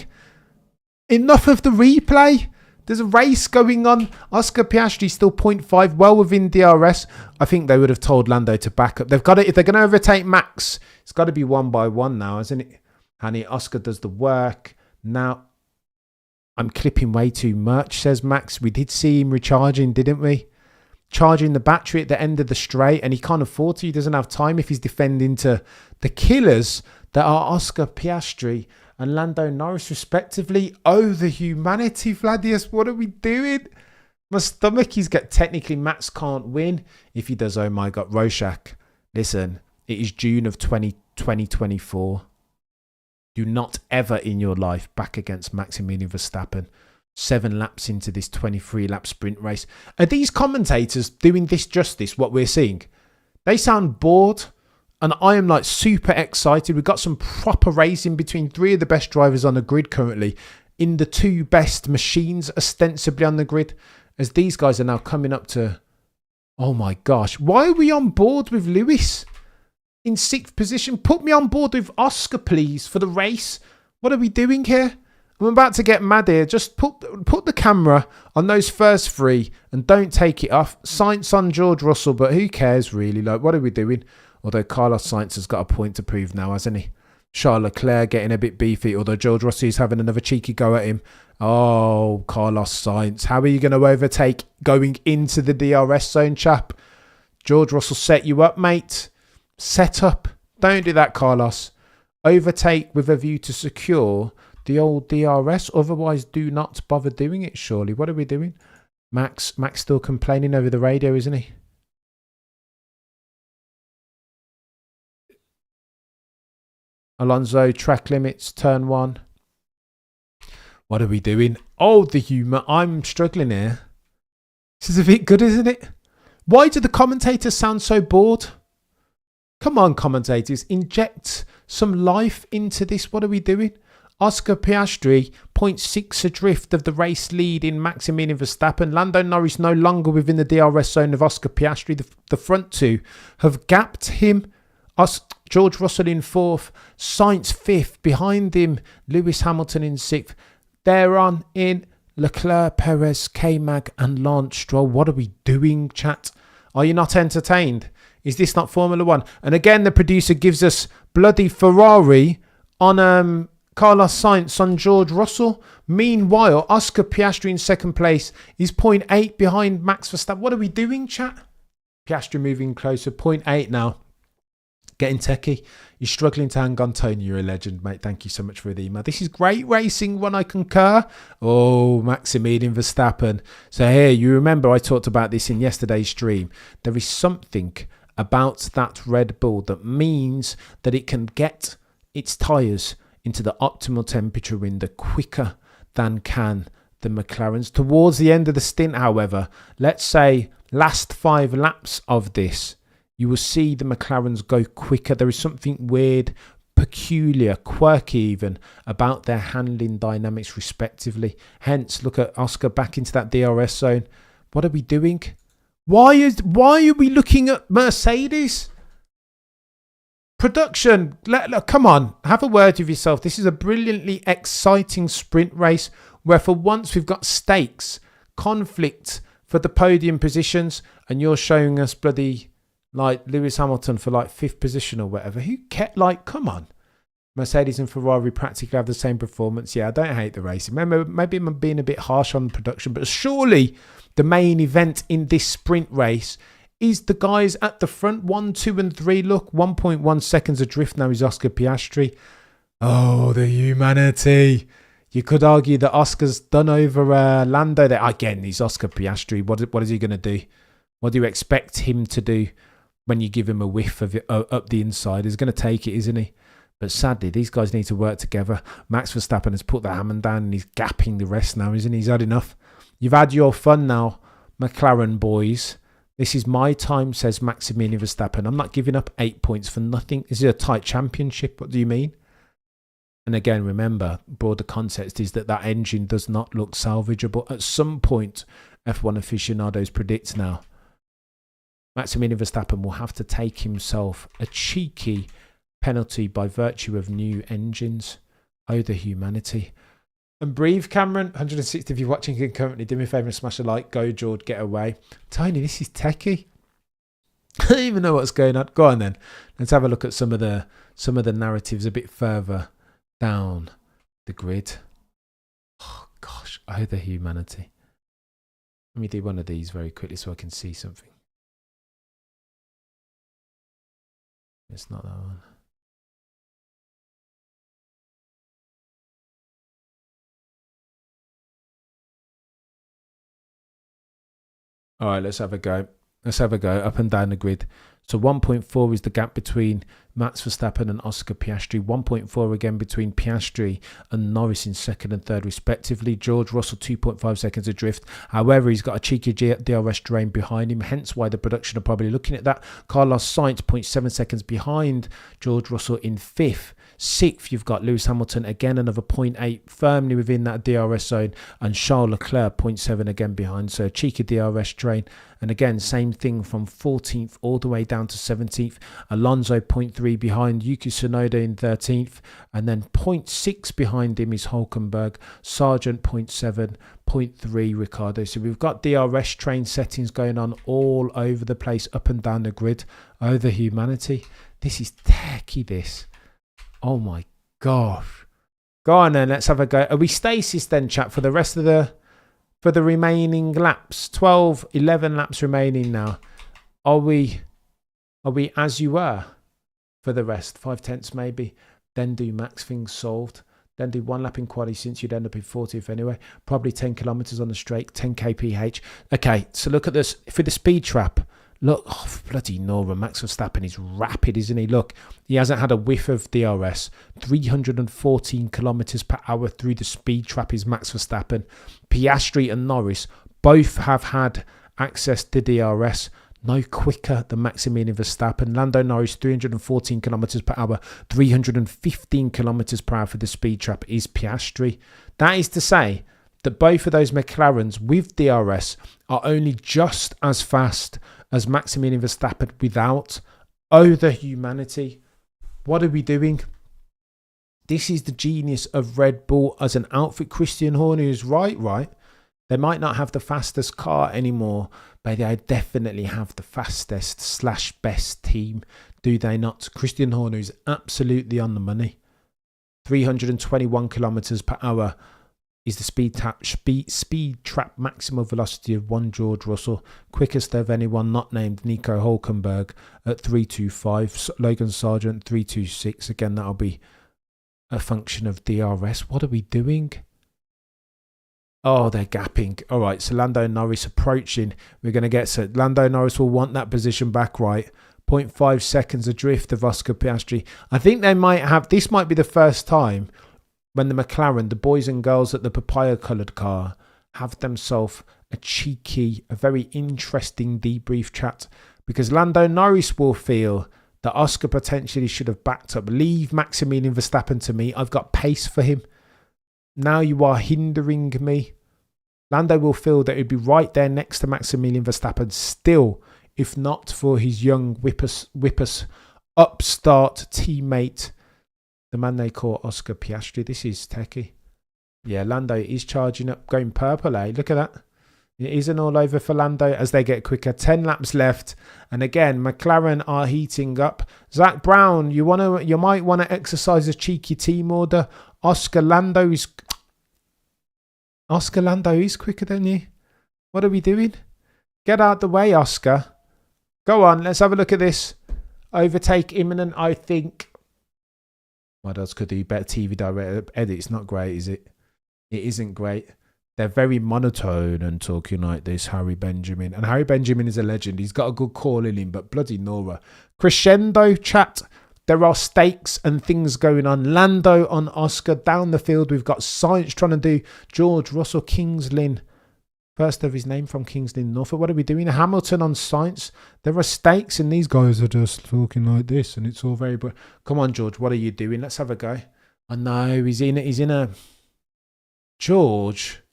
Enough of the replay. There's a race going on. Oscar Piastri still 0.5, well within DRS. I think they would have told Lando to back up. They've got to, if they're going to overtake Max, it's got to be one by one now, isn't it? Honey, Oscar does the work. Now, I'm clipping way too much, says Max. We did see him recharging, didn't we? Charging the battery at the end of the straight, and he can't afford to. He doesn't have time if he's defending to the killers that are Oscar Piastri and Lando Norris, respectively. Oh, the humanity, Vladius. What are we doing? My stomach is technically Max can't win. If he does, oh my God, Rorschach. Listen, it is June of 2024. Do not ever in your life back against Maximilian Verstappen. 7 laps into this 23-lap sprint race. Are these commentators doing this justice, what we're seeing? They sound bored, and I am like super excited. We've got some proper racing between 3 of the best drivers on the grid currently, in the 2 best machines ostensibly on the grid, as these guys are now coming up to... Oh my gosh. Why are we on board with Lewis in 6th position? Put me on board with Oscar, please, for the race. What are we doing here? I'm about to get mad here. Just put the camera on those first 3 and don't take it off. Sainz on George Russell, but who cares really? Like, what are we doing? Although Carlos Sainz has got a point to prove now, hasn't he? Charles Leclerc getting a bit beefy, although George Russell is having another cheeky go at him. Oh, Carlos Sainz. How are you going to overtake going into the DRS zone, chap? George Russell set you up, mate. Set up. Don't do that, Carlos. Overtake with a view to secure the old DRS. Otherwise, do not bother doing it, surely. What are we doing? Max still complaining over the radio, isn't he? Alonso, track limits, turn 1. What are we doing? Oh, the humour. I'm struggling here. This is a bit good, isn't it? Why do the commentators sound so bored? Come on, commentators. Inject some life into this. What are we doing? Oscar Piastri, 0.6 adrift of the race lead in Maximilian Verstappen. Lando Norris no longer within the DRS zone of Oscar Piastri. The front 2 have gapped him. George Russell in 4th. Sainz 5th. Behind him, Lewis Hamilton in 6th. They're on in Leclerc, Perez, K-Mag and Lance Stroll. What are we doing, chat? Are you not entertained? Is this not Formula 1? And again, the producer gives us bloody Ferrari on Carlos Sainz on George Russell. Meanwhile, Oscar Piastri in 2nd place is 0.8 behind Max Verstappen. What are we doing, chat? Piastri moving closer. 0.8 now. Getting techie. You're struggling to hang on, Tony. You're a legend, mate. Thank you so much for the email. This is great racing, one I concur. Oh, Maximilian Verstappen. So here, you remember I talked about this in yesterday's stream. There is something about that Red Bull that means that it can get its tyres into the optimal temperature window quicker than can the McLarens. Towards the end of the stint, however, let's say last 5 laps of this, you will see the McLarens go quicker. There is something weird, peculiar, quirky even about their handling dynamics respectively. Hence, look at Oscar back into that DRS zone. What are we doing? Why are we looking at Mercedes? Production, come on, have a word with yourself. This is a brilliantly exciting sprint race where for once we've got stakes, conflict for the podium positions, and you're showing us bloody like Lewis Hamilton for like 5th position or whatever. Who kept like, come on. Mercedes and Ferrari practically have the same performance. Yeah, I don't hate the racing. Maybe I'm being a bit harsh on production, but surely the main event in this sprint race is the guys at the front, 1, 2 and 3. Look, 1.1 seconds adrift now is Oscar Piastri. Oh, the humanity. You could argue that Oscar's done over Lando there. Again, he's Oscar Piastri. What is he going to do? What do you expect him to do when you give him a whiff of it up the inside? He's going to take it, isn't he? But sadly, these guys need to work together. Max Verstappen has put the hammer down and he's gapping the rest now, isn't he? He's had enough. You've had your fun now, McLaren boys. This is my time, says Maximilian Verstappen. I'm not giving up 8 points for nothing. This is a tight championship. What do you mean? And again, remember, broader context is that engine does not look salvageable. At some point, F1 aficionados predict now, Maximilian Verstappen will have to take himself a cheeky penalty by virtue of new engines. Oh, the humanity. And breathe, Cameron. 160 if you're watching concurrently. Do me a favour and smash a like. Go, George. Get away. Tony, this is techie. I don't even know what's going on. Go on then. Let's have a look at some of the narratives a bit further down the grid. Oh, gosh. Oh, the humanity. Let me do one of these very quickly so I can see something. It's not that one. All right, let's have a go. Let's have a go up and down the grid. So 1.4 is the gap between Max Verstappen and Oscar Piastri. 1.4 again between Piastri and Norris in second and third respectively. George Russell 2.5 seconds adrift. However, he's got a cheeky DRS drain behind him, hence why the production are probably looking at that. Carlos Sainz 0.7 seconds behind George Russell in fifth. Sixth, you've got Lewis Hamilton, again another 0.8 firmly within that DRS zone, and Charles Leclerc 0.7 again behind, so a cheeky DRS drain. And again, same thing from 14th all the way down to 17th. Alonso 0.3 behind, Yuki Tsunoda in 13th, and then 0.6 behind him is Hulkenberg, Sargent 0.7, 0.3 Ricardo. So we've got DRS train settings going on all over the place, up and down the grid. Oh, the humanity. This is techie, this. Oh my gosh. Go on then, let's have a go. Are we stasis then, chat, for the rest of the remaining laps? 12, 11 laps remaining now. Are we as you were for the rest? 5/10 maybe. Then do max things solved. Then do one lap in quali since you'd end up in 40th anyway. Probably 10 kilometers on the straight, 10 kph. Okay, so look at this for the speed trap. Look, oh, bloody Nora, Max Verstappen is rapid, isn't he? Look, he hasn't had a whiff of DRS. 314 kilometers per hour through the speed trap is Max Verstappen. Piastri and Norris both have had access to DRS. No quicker than Maximilian Verstappen. Lando Norris, 314 kilometers per hour. 315 kilometers per hour for the speed trap is Piastri. That is to say that both of those McLarens with DRS are only just as fast as Maximilian Verstappen without. Oh, the humanity. What are we doing? This is the genius of Red Bull as an outfit. Christian Horner is right. They might not have the fastest car anymore, but they definitely have the fastest / best team. Do they not? Christian Horner is absolutely on the money. 321 kilometers per hour is the speed trap maximum velocity of one George Russell. Quickest of anyone not named Nico Hulkenberg at 325. Logan Sargent 326. Again, that'll be a function of DRS. What are we doing? Oh, they're gapping. All right, so Lando Norris approaching. We're going to get... So Lando Norris will want that position back, right? 0.5 seconds adrift of Oscar Piastri. I think they might have... This might be the first time when the McLaren, the boys and girls at the papaya-coloured car, have themselves a cheeky, a very interesting debrief chat because Lando Norris will feel that Oscar potentially should have backed up. Leave Maximilian Verstappen to me. I've got pace for him. Now you are hindering me. Lando will feel that he'd be right there next to Maximilian Verstappen still, if not for his young whippers upstart teammate, the man they call Oscar Piastri. This is techie. Yeah, Lando is charging up, going purple, eh? Look at that. It isn't all over for Lando as they get quicker. 10 laps left. And again, McLaren are heating up. Zach Brown, you might want to exercise a cheeky team order. Oscar Lando is quicker than you. What are we doing? Get out the way, Oscar. Go on, let's have a look at this. Overtake imminent, I think. What else could do? Better TV direct edit. It's not great, is it? It isn't great. They're very monotone and talking like this, Harry Benjamin. And Harry Benjamin is a legend. He's got a good call in him, but bloody Nora. Crescendo, chat. There are stakes and things going on. Lando on Oscar. Down the field, we've got Sainz trying to do George Russell, Kings Lynn. First of his name from Kings Lynn, Norfolk. What are we doing? Hamilton on Sainz. There are stakes and these guys are just talking like this and it's all very... Come on, George. What are you doing? Let's have a go. I know. He's in a... George...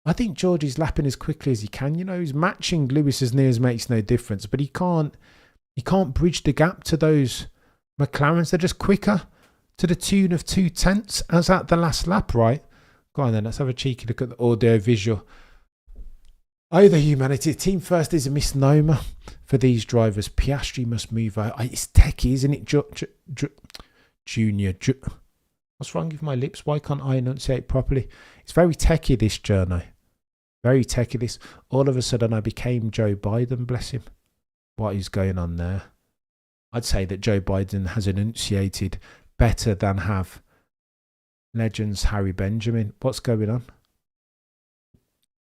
I think George is lapping as quickly as he can. You know, he's matching Lewis as near as makes no difference. But he can't bridge the gap to those McLarens. They're just quicker to the tune of 0.2 as at the last lap, right? Go on then, let's have a cheeky look at the audio visual. Oh, the humanity. Team first is a misnomer for these drivers. Piastri must move out. It's techie, isn't it? Junior. What's wrong with my lips? Why can't I enunciate properly? It's very techie, this journey. Very techie, this. All of a sudden, I became Joe Biden, bless him. What is going on there? I'd say that Joe Biden has enunciated better than have legends Harry Benjamin. What's going on?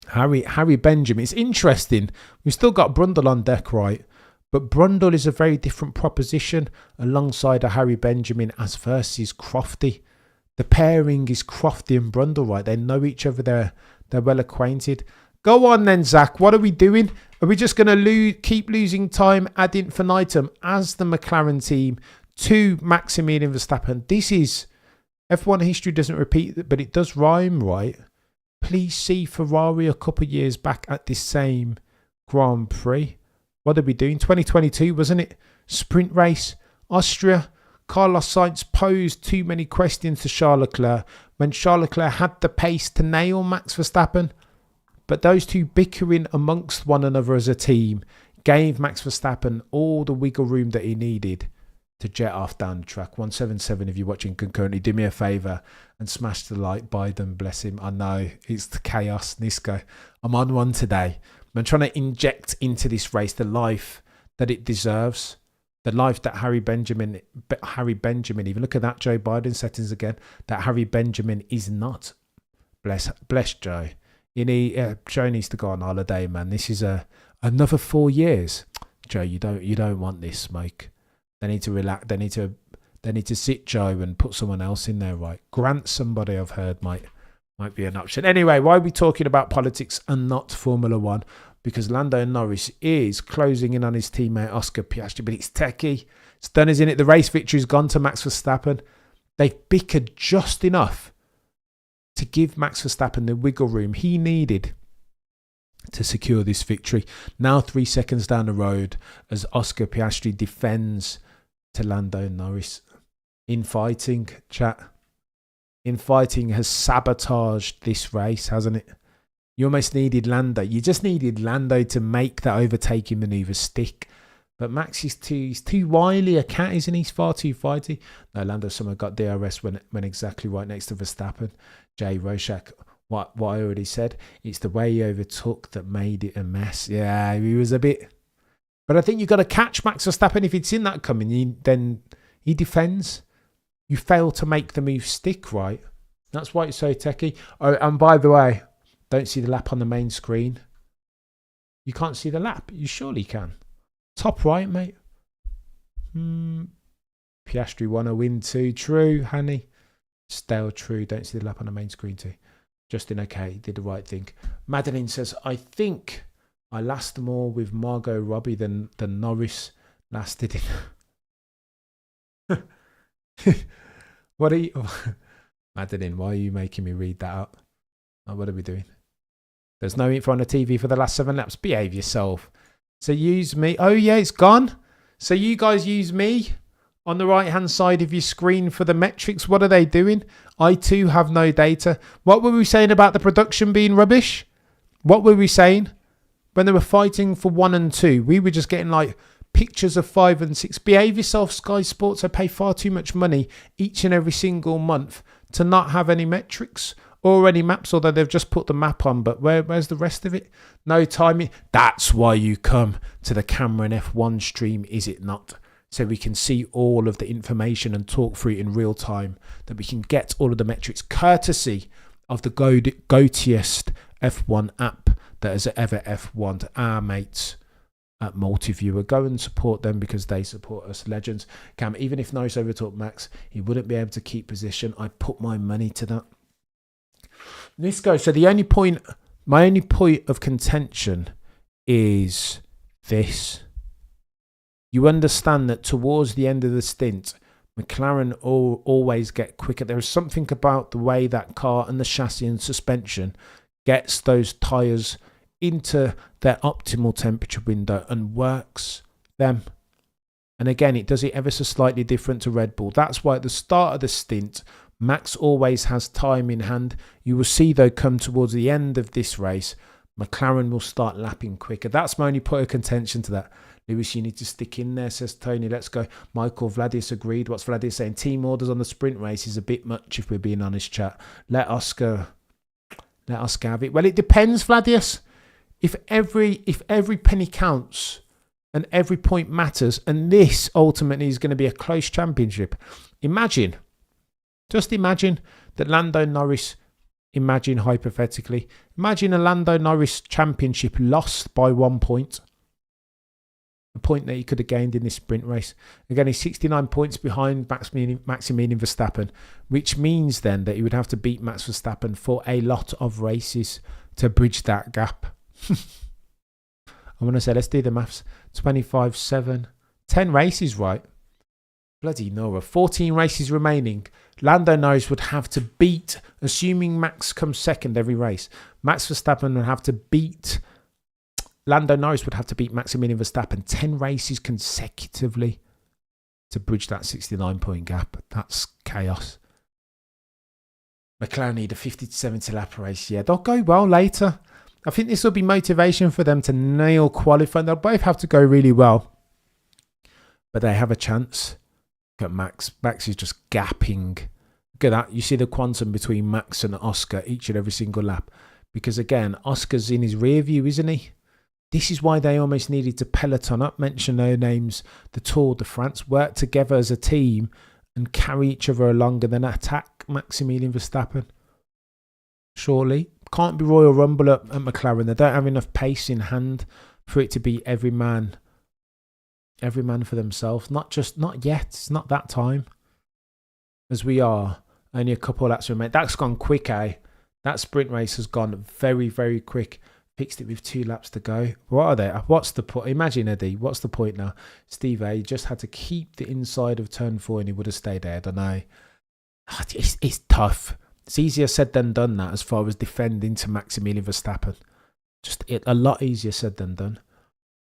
Harry Benjamin. It's interesting. We've still got Brundle on deck, right? But Brundle is a very different proposition alongside a Harry Benjamin as versus Crofty. The pairing is Crofty and Brundle, right? They know each other. They're well acquainted. Go on then, Zach. What are we doing? Are we just going to keep losing time ad infinitum as the McLaren team to Maximilian Verstappen? This is... F1 history doesn't repeat, but it does rhyme, right? Please see Ferrari a couple of years back at this same Grand Prix. What are we doing? 2022, wasn't it? Sprint race. Austria. Carlos Sainz posed too many questions to Charles Leclerc when Charles Leclerc had the pace to nail Max Verstappen. But those two bickering amongst one another as a team gave Max Verstappen all the wiggle room that he needed to jet off down the track. 177, if you're watching concurrently, do me a favour and smash the like. Biden, bless him. I know, it's the chaos. Nisco, I'm on one today. I'm trying to inject into this race the life that it deserves. The life that Harry Benjamin, even look at that Joe Biden settings again, that Harry Benjamin is not. Bless Joe. Joe needs to go on holiday, man. This is another 4 years. Joe, you don't want this smoke. They need to relax. They need to sit Joe and put someone else in there, right? Grant somebody, I've heard, might be an option. Anyway, why are we talking about politics and not Formula One? Because Lando Norris is closing in on his teammate Oscar Piastri, but it's techie. It's done, isn't it? The race victory's gone to Max Verstappen. They've bickered just enough to give Max Verstappen the wiggle room he needed to secure this victory. Now 3 seconds down the road as Oscar Piastri defends to Lando Norris. Infighting, chat. Infighting has sabotaged this race, hasn't it? You almost needed Lando. You just needed Lando to make that overtaking manoeuvre stick. But Max is too wily a cat, isn't he? He's far too fighty. No, Lando somehow got DRS when exactly right next to Verstappen. Jay Rorschach, what I already said. It's the way he overtook that made it a mess. Yeah, he was a bit... But I think you've got to catch Max Verstappen. If it's in that coming, then he defends. You fail to make the move stick, right? That's why it's so techie. Oh, and by the way... Don't see the lap on the main screen. You can't see the lap. You surely can. Top right, mate. Piastri won a win too. True, honey. Stale true. Don't see the lap on the main screen too. Justin, okay, did the right thing. Madeline says, I think I last more with Margot Robbie than Norris lasted in. What are you... Madeline, why are you making me read that out? Oh, what are we doing? There's no info on the TV for the last 7 laps. Behave yourself. So use me. Oh, yeah, it's gone. So you guys use me on the right-hand side of your screen for the metrics. What are they doing? I, too, have no data. What were we saying about the production being rubbish? What were we saying? When they were fighting for 1 and 2, we were just getting, like, pictures of 5 and 6. Behave yourself, Sky Sports. I pay far too much money each and every single month to not have any metrics or any maps, although they've just put the map on. But where's the rest of it? No timing. That's why you come to the Cameron F1 stream, is it not? So we can see all of the information and talk through it in real time, that we can get all of the metrics courtesy of the goatiest F1 app that has ever F1'd. Our mates at Multiviewer. Go and support them because they support us. Legends. Cam, even if Norris overtook Max, he wouldn't be able to keep position. I put my money to that. Let's go. So my only point of contention is this. You understand that towards the end of the stint, McLaren always get quicker. There is something about the way that car and the chassis and suspension gets those tyres into their optimal temperature window and works them. And again, it does it ever so slightly different to Red Bull. That's why at the start of the stint, Max always has time in hand. You will see, though, come towards the end of this race, McLaren will start lapping quicker. That's my only point of contention to that. Lewis, you need to stick in there, says Tony. Let's go. Michael Vladis agreed. What's Vladis saying? Team orders on the sprint race is a bit much, if we're being honest, chat. Let Oscar have it. Well, it depends, Vladis. If every penny counts and every point matters, and this ultimately is going to be a close championship, just imagine that Lando Norris, hypothetically, imagine a Lando Norris championship lost by 1 point. A point that he could have gained in this sprint race. Again, he's 69 points behind Maximilian Verstappen, which means then that he would have to beat Max Verstappen for a lot of races to bridge that gap. I want to say, let's do the maths. 25, 7, 10 races, right? Bloody Nora. 14 races remaining. Lando Norris would have to beat, assuming Max comes second every race, Max Verstappen would have to beat, Lando Norris would have to beat Maximilian Verstappen 10 races consecutively to bridge that 69-point gap. That's chaos. McLaren need a 50 to 70 lap race. Yeah, they'll go well later. I think this will be motivation for them to nail qualifying. They'll both have to go really well, but they have a chance. Look at Max. Max is just gapping. Look at that. You see the quantum between Max and Oscar each and every single lap. Because again, Oscar's in his rear view, isn't he? This is why they almost needed to peloton up, mention their names, the Tour de France, work together as a team and carry each other along and then attack Maximilian Verstappen. Surely. Can't be Royal Rumble at McLaren. They don't have enough pace in hand for it to be every man for themselves. Not yet. It's not that time. As we are. Only a couple of laps remain. That's gone quick, eh? That sprint race has gone very, very quick. Fixed it with 2 laps to go. What are they? What's the point? Imagine, Eddie. What's the point now? Steve A just had to keep the inside of turn 4 and he would have stayed there. I don't know. It's tough. It's easier said than done, that, as far as defending to Maximilian Verstappen. A lot easier said than done.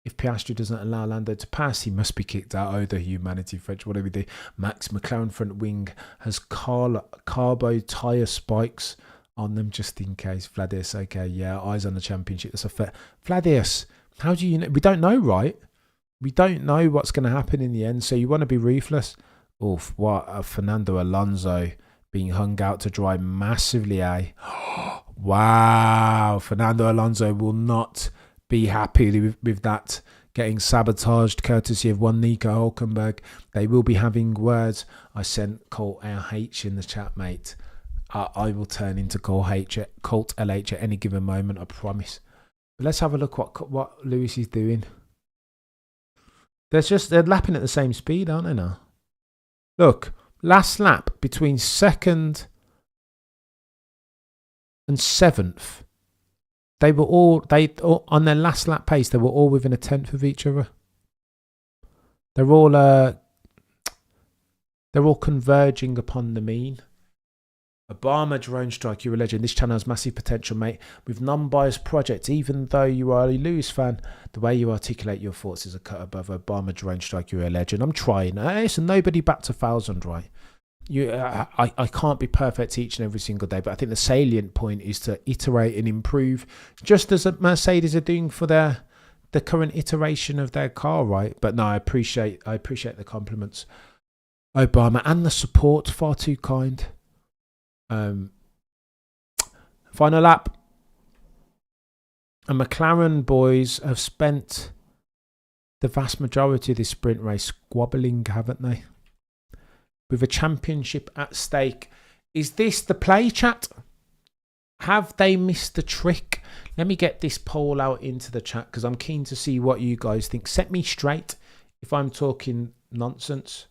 If Piastri doesn't allow Lando to pass, he must be kicked out. Oh, the humanity, French. What do we do? Max McLaren front wing has carbo tyre spikes on them just in case. Vladius, okay, yeah, eyes on the championship. That's a fair. Vladius, how do you know? We don't know, right? We don't know what's going to happen in the end, so you want to be ruthless. Oof, what? Fernando Alonso being hung out to dry massively, eh? Wow, Fernando Alonso will not be happy with that getting sabotaged courtesy of one Nico Hülkenberg. They will be having words. I sent Colt LH in the chat, mate. I will turn into Colt LH at any given moment, I promise. But let's have a look what Lewis is doing. They're lapping at the same speed, aren't they now? Look, last lap between 2nd and 7th. They were all on their last lap pace. They were all within a tenth of each other. They're all converging upon the mean. Obama, drone strike, you're a legend. This channel has massive potential, mate. With non-biased projects, even though you are a Lewis fan, the way you articulate your thoughts is a cut above. Obama, drone strike, you're a legend. I'm trying. Listen, nobody bats 1,000, right? I can't be perfect each and every single day, but I think the salient point is to iterate and improve, just as Mercedes are doing for the current iteration of their car, right? But no, I appreciate the compliments, Obama, and the support. Far too kind. Final lap. And McLaren boys have spent the vast majority of this sprint race squabbling, haven't they? With a championship at stake. Is this the play, chat? Have they missed the trick? Let me get this poll out into the chat because I'm keen to see what you guys think. Set me straight if I'm talking nonsense.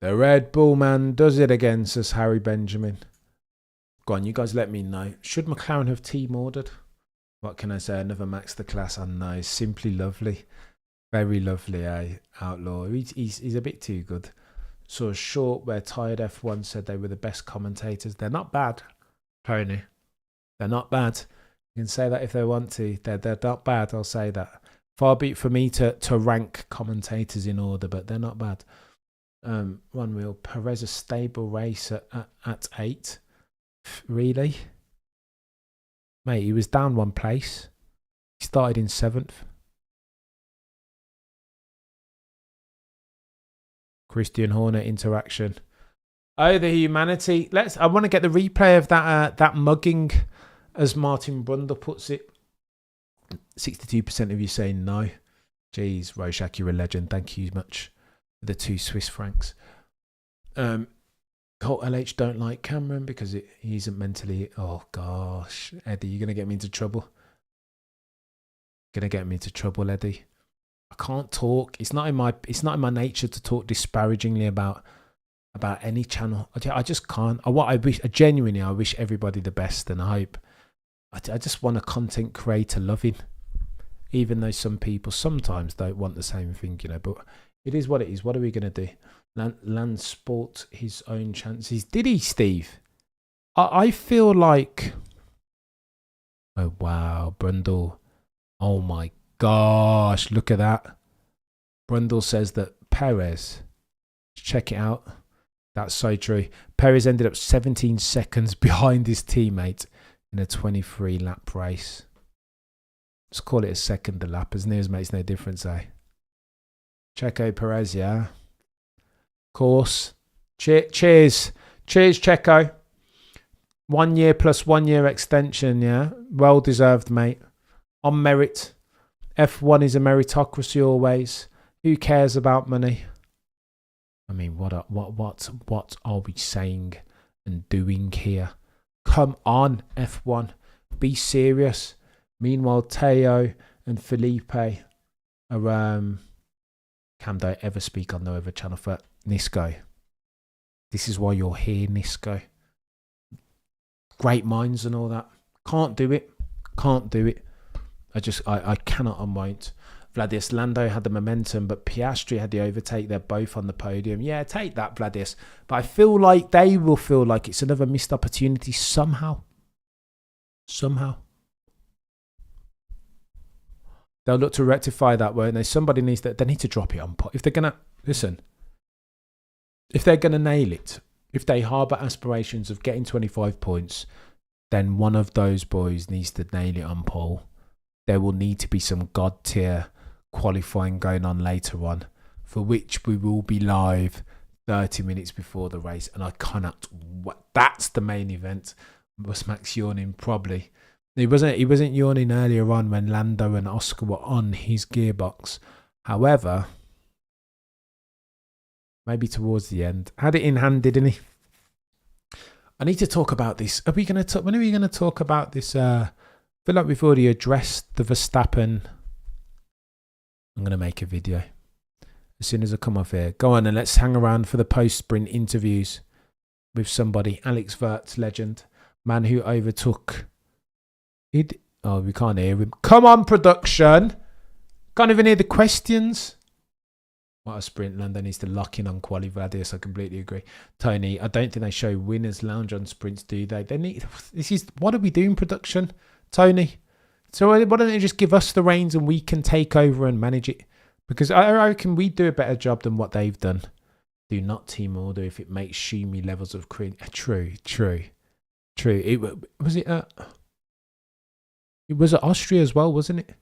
The Red Bull man does it again, says Harry Benjamin. Go on, you guys let me know. Should McLaren have team ordered? What can I say? Another Max the Class. I know. Simply lovely. Very lovely, eh? Outlaw. He's a bit too good. Saw a short where Tired F1 said they were the best commentators. They're not bad, Pony. They're not bad. You can say that if they want to. They're not bad, I'll say that. Far be it for me to rank commentators in order, but they're not bad. One wheel. Perez a stable race at 8. Really? Mate, he was down one place. He started in 7th. Christian Horner interaction. Oh, the humanity. I want to get the replay of that mugging, as Martin Brundle puts it. 62% of you saying no. Jeez, Roshak, you're a legend. Thank you much for the 2 Swiss francs. Colt LH don't like Cameron because he isn't mentally. Oh gosh, Eddie, you're gonna get me into trouble. Eddie. I can't talk. It's not in my nature to talk disparagingly about any channel. I just can't. I wish everybody the best, and I hope. I just want a content creator loving, even though some people sometimes don't want the same thing, you know. But it is what it is. What are we gonna do? Land sport his own chances. Did he, Steve? I feel like. Oh wow, Brundle. Oh my gosh, look at that. Brundle says that Perez. Check it out. That's so true. Perez ended up 17 seconds behind his teammate in a 23 lap race. Let's call it a second a lap. As near as makes no difference, eh? Checo Perez, yeah. Course. Cheers, Checo. 1 year plus 1 year extension, yeah. Well deserved, mate. On merit. F1 is a meritocracy always. Who cares about money? I mean, what are we saying and doing here? Come on, F1. Be serious. Meanwhile, Teo and Felipe are Cam, don't ever speak on no other channel for Nisco. This is why you're here, Nisco. Great minds and all that. Can't do it. I cannot and won't. Vladius, Lando had the momentum, but Piastri had the overtake. They're both on the podium. Yeah, take that, Vladius. But I feel like they will feel like it's another missed opportunity somehow. They'll look to rectify that, won't they? Somebody needs that. They need to drop it on pot. If they're going to, listen, if they're going to nail it, if they harbour aspirations of getting 25 points, then one of those boys needs to nail it on pole. There will need to be some God tier qualifying going on later on, for which we will be live 30 minutes before the race. And I cannot, that's the main event. Was Max yawning? Probably. He wasn't yawning earlier on when Lando and Oscar were on his gearbox. However, maybe towards the end. Had it in hand, didn't he? I need to talk about this. When are we going to talk about this? I feel like we've already addressed the Verstappen I'm going to make a video as soon as I come off here. Go on and let's hang around for the post-sprint interviews with somebody. Alex Wirtz, legend. Man who overtook... Oh, we can't hear him. Come on, production. Can't even hear the questions. What a sprint. Lando needs to lock in on quali Vadius. I completely agree. Tony, I don't think they show winners lounge on sprints, do they? They need... What are we doing, production? Tony? So why don't they just give us the reins and we can take over and manage it? Because I reckon we do a better job than what they've done. Do not team order if it makes Shumi levels of cringe. True. It was at Austria as well, wasn't it?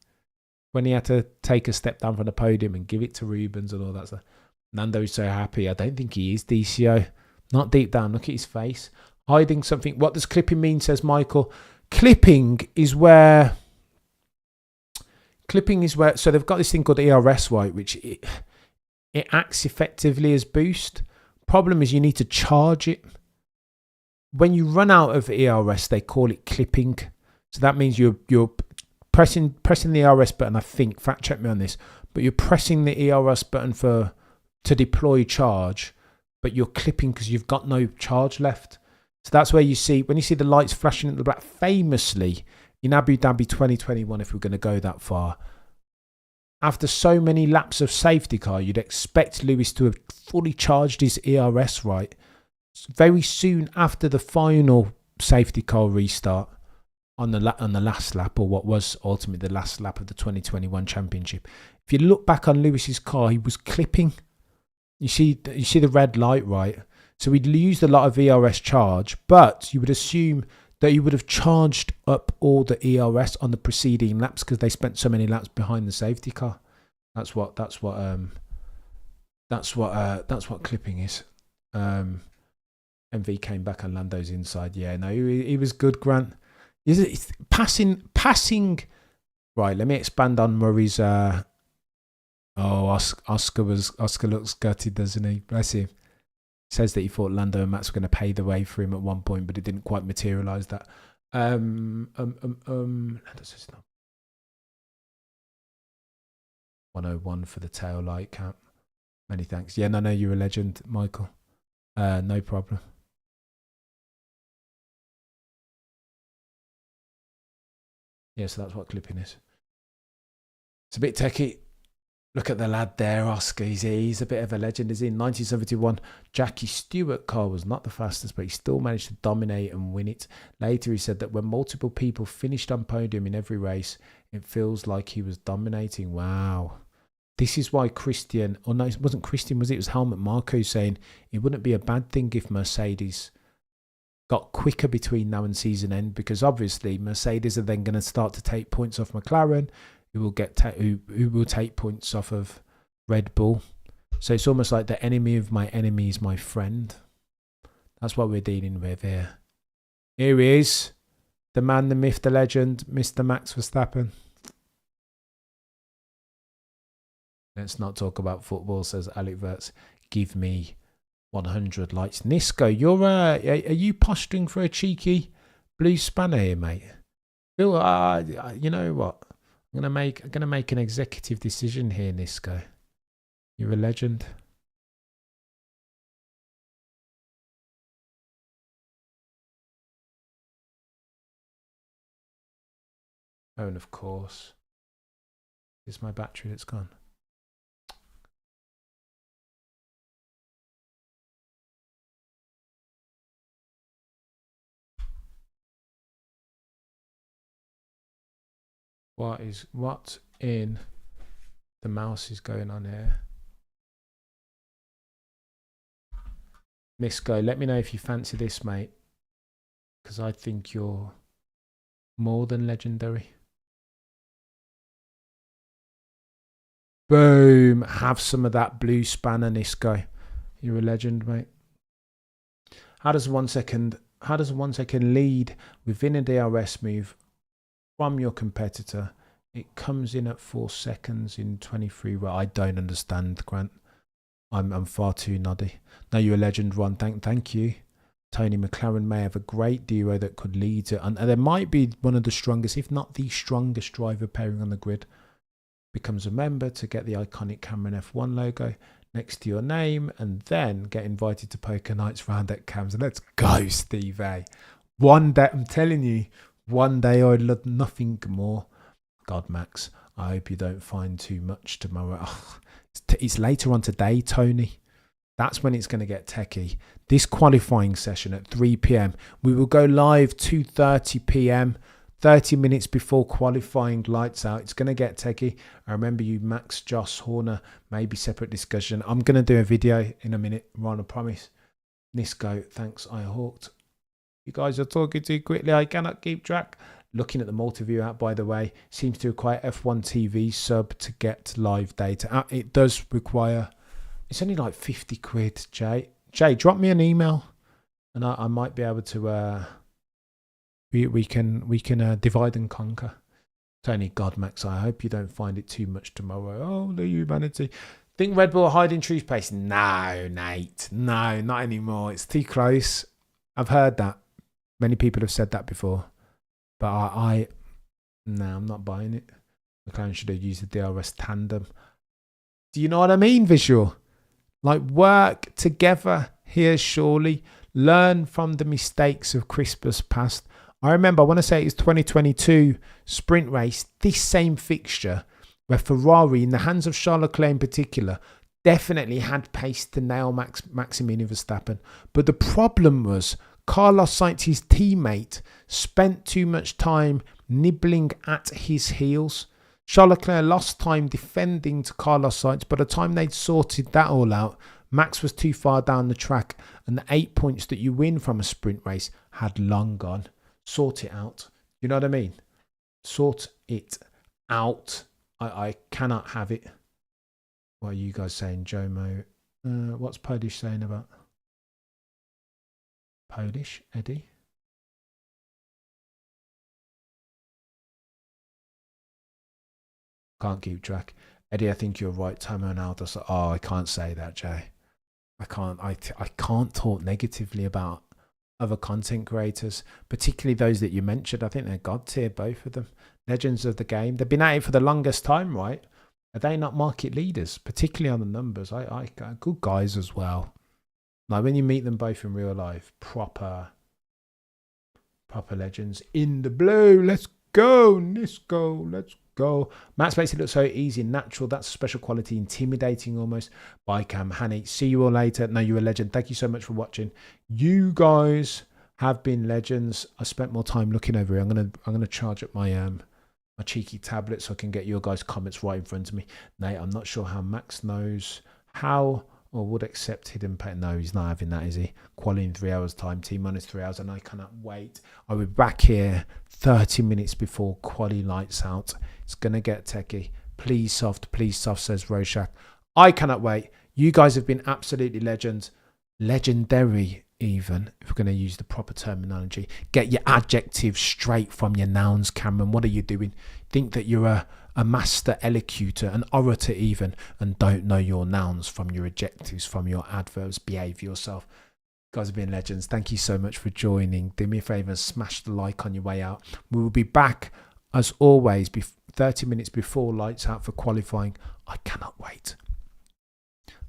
When he had to take a step down from the podium and give it to Rubens and all that stuff. Nando's so happy. I don't think he is DCO. Not deep down. Look at his face. Hiding something. What does clipping mean, says Michael? Clipping is where... So they've got this thing called ERS, right, which it acts effectively as boost. Problem is you need to charge it. When you run out of ERS, they call it clipping. So that means you're pressing the ERS button, I think, fact check me on this, but you're pressing the ERS button to deploy charge, but you're clipping because you've got no charge left. So that's where you see, when you see the lights flashing at the back, famously in Abu Dhabi 2021, if we're going to go that far, after so many laps of safety car, you'd expect Lewis to have fully charged his ERS, right? Very soon after the final safety car restart on the last lap, or what was ultimately the last lap of the 2021 championship. If you look back on Lewis's car, he was clipping. You see the red light, right? So he'd used a lot of ERS charge, but you would assume that he would have charged up all the ERS on the preceding laps because they spent so many laps behind the safety car. That's what clipping is. MV came back on Lando's inside. Yeah, no, he was good, Grant. It's passing. Right, let me expand on Murray's. Oscar looks gutted, doesn't he? Bless him. Says that he thought Lando and Max were going to pay the way for him at one point, but it didn't quite materialise that. Lando says no. 101 for the tail light cap. Many thanks. Yeah, no, you're a legend, Michael. No problem. Yeah, so that's what clipping is. It's a bit techie. Look at the lad there, Oscar. He's a bit of a legend. Is in 1971, Jackie Stewart car was not the fastest, but he still managed to dominate and win it. Later, he said that when multiple people finished on podium in every race, it feels like he was dominating. Wow. This is why Christian, or no, it wasn't Christian, was it? It was Helmut Marko saying it wouldn't be a bad thing if Mercedes got quicker between now and season end, because obviously Mercedes are then going to start to take points off McLaren, who will take points off of Red Bull. So it's almost like the enemy of my enemy is my friend. That's what we're dealing with here. Here he is, the man, the myth, the legend, Mr. Max Verstappen. Let's not talk about football, says Alec Wirtz. Give me 100 likes. Nisco, are you posturing for a cheeky blue spanner here, mate? Bill, you know what? I'm gonna make an executive decision here, Nisco. You're a legend. Oh, and of course, here's my battery that's gone. What in the mouse is going on here? Nisco, let me know if you fancy this, mate, because I think you're more than legendary. Boom! Have some of that blue spanner, Nisco. You're a legend, mate. How does 1 second lead within a DRS move from your competitor? It comes in at 4 seconds in 23. Well, I don't understand, Grant. I'm far too noddy. No, you're a legend, Ron. Thank you. Tony, McLaren may have a great duo that could lead to, and there might be one of the strongest, if not the strongest driver pairing on the grid. becomes a member to get the iconic Cameron F1 logo next to your name, and then get invited to poker nights round at Cams. Let's go, Steve A. One day, I'm telling you, one day I'd love nothing more. God, Max, I hope you don't find too much tomorrow. Oh, it's later on today, Tony. That's when it's going to get techie. This qualifying session at 3 p.m. We will go live 2:30 p.m. 30 minutes before qualifying lights out. It's going to get techie. I remember you, Max, Joss, Horner, maybe separate discussion. I'm going to do a video in a minute, Ron, I promise. Nisco, thanks, I hawked. You guys are talking too quickly. I cannot keep track. Looking at the multi-view app, by the way, seems to require F1 TV sub to get live data. It does require, it's only like 50 quid, Jay. Jay, drop me an email and I might be able to, we can divide and conquer. Tony, God, Max, I hope you don't find it too much tomorrow. Oh, the humanity. Think Red Bull hide in True's place? No, Nate. No, not anymore. It's too close. I've heard that. Many people have said that before. But no, I'm not buying it. McLaren should have used the DRS tandem. Do you know what I mean, Visual? Like, work together here, surely. Learn from the mistakes of Crispus past. I remember, I want to say it was 2022 sprint race, this same fixture, where Ferrari, in the hands of Charles Leclerc in particular, definitely had pace to nail Maximilian Verstappen. But the problem was, Carlos Sainz, his teammate, spent too much time nibbling at his heels. Charles Leclerc lost time defending to Carlos Sainz. By the time they'd sorted that all out, Max was too far down the track, and the 8 points that you win from a sprint race had long gone. Sort it out. You know what I mean? Sort it out. I cannot have it. What are you guys saying, Jomo? What's Polish saying about Polish, Eddie? Can't keep track. Eddie, I think you're right. Tomo and Aldo. Oh, I can't say that, Jay. I can't talk negatively about other content creators, particularly those that you mentioned. I think they're god tier, both of them. Legends of the game. They've been at it for the longest time, right? Are they not market leaders, particularly on the numbers? I good guys as well. Like when you meet them both in real life, proper legends. In the blue, let's go, Nisco, let's go. Max makes it look so easy and natural. That's a special quality, intimidating almost. Bye, Cam, Hanny. See you all later. No, you're a legend. Thank you so much for watching. You guys have been legends. I spent more time looking over here. I'm gonna charge up my my cheeky tablet so I can get your guys' comments right in front of me. Nate, I'm not sure how Max knows how or would accept hidden pay. No, he's not having that, is he? Quali in 3 hours time, T-minus 3 hours, and I cannot wait. I'll be back here 30 minutes before quali lights out. It's going to get techie. Please soft, says Rorschach. I cannot wait. You guys have been absolutely legends. Legendary, even, if we're going to use the proper terminology. Get your adjectives straight from your nouns, Cameron. What are you doing? Think that you're a master elocutor, an orator even, and don't know your nouns from your adjectives, from your adverbs. Behave yourself. You guys have been legends. Thank you so much for joining. Do me a favour and smash the like on your way out. We will be back, as always, 30 minutes before lights out for qualifying. I cannot wait.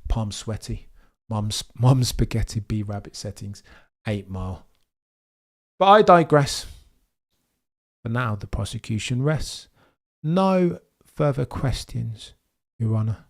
Palm sweaty. Mum's spaghetti B-rabbit settings. 8 Mile. But I digress. For now, the prosecution rests. No further questions, Your Honour.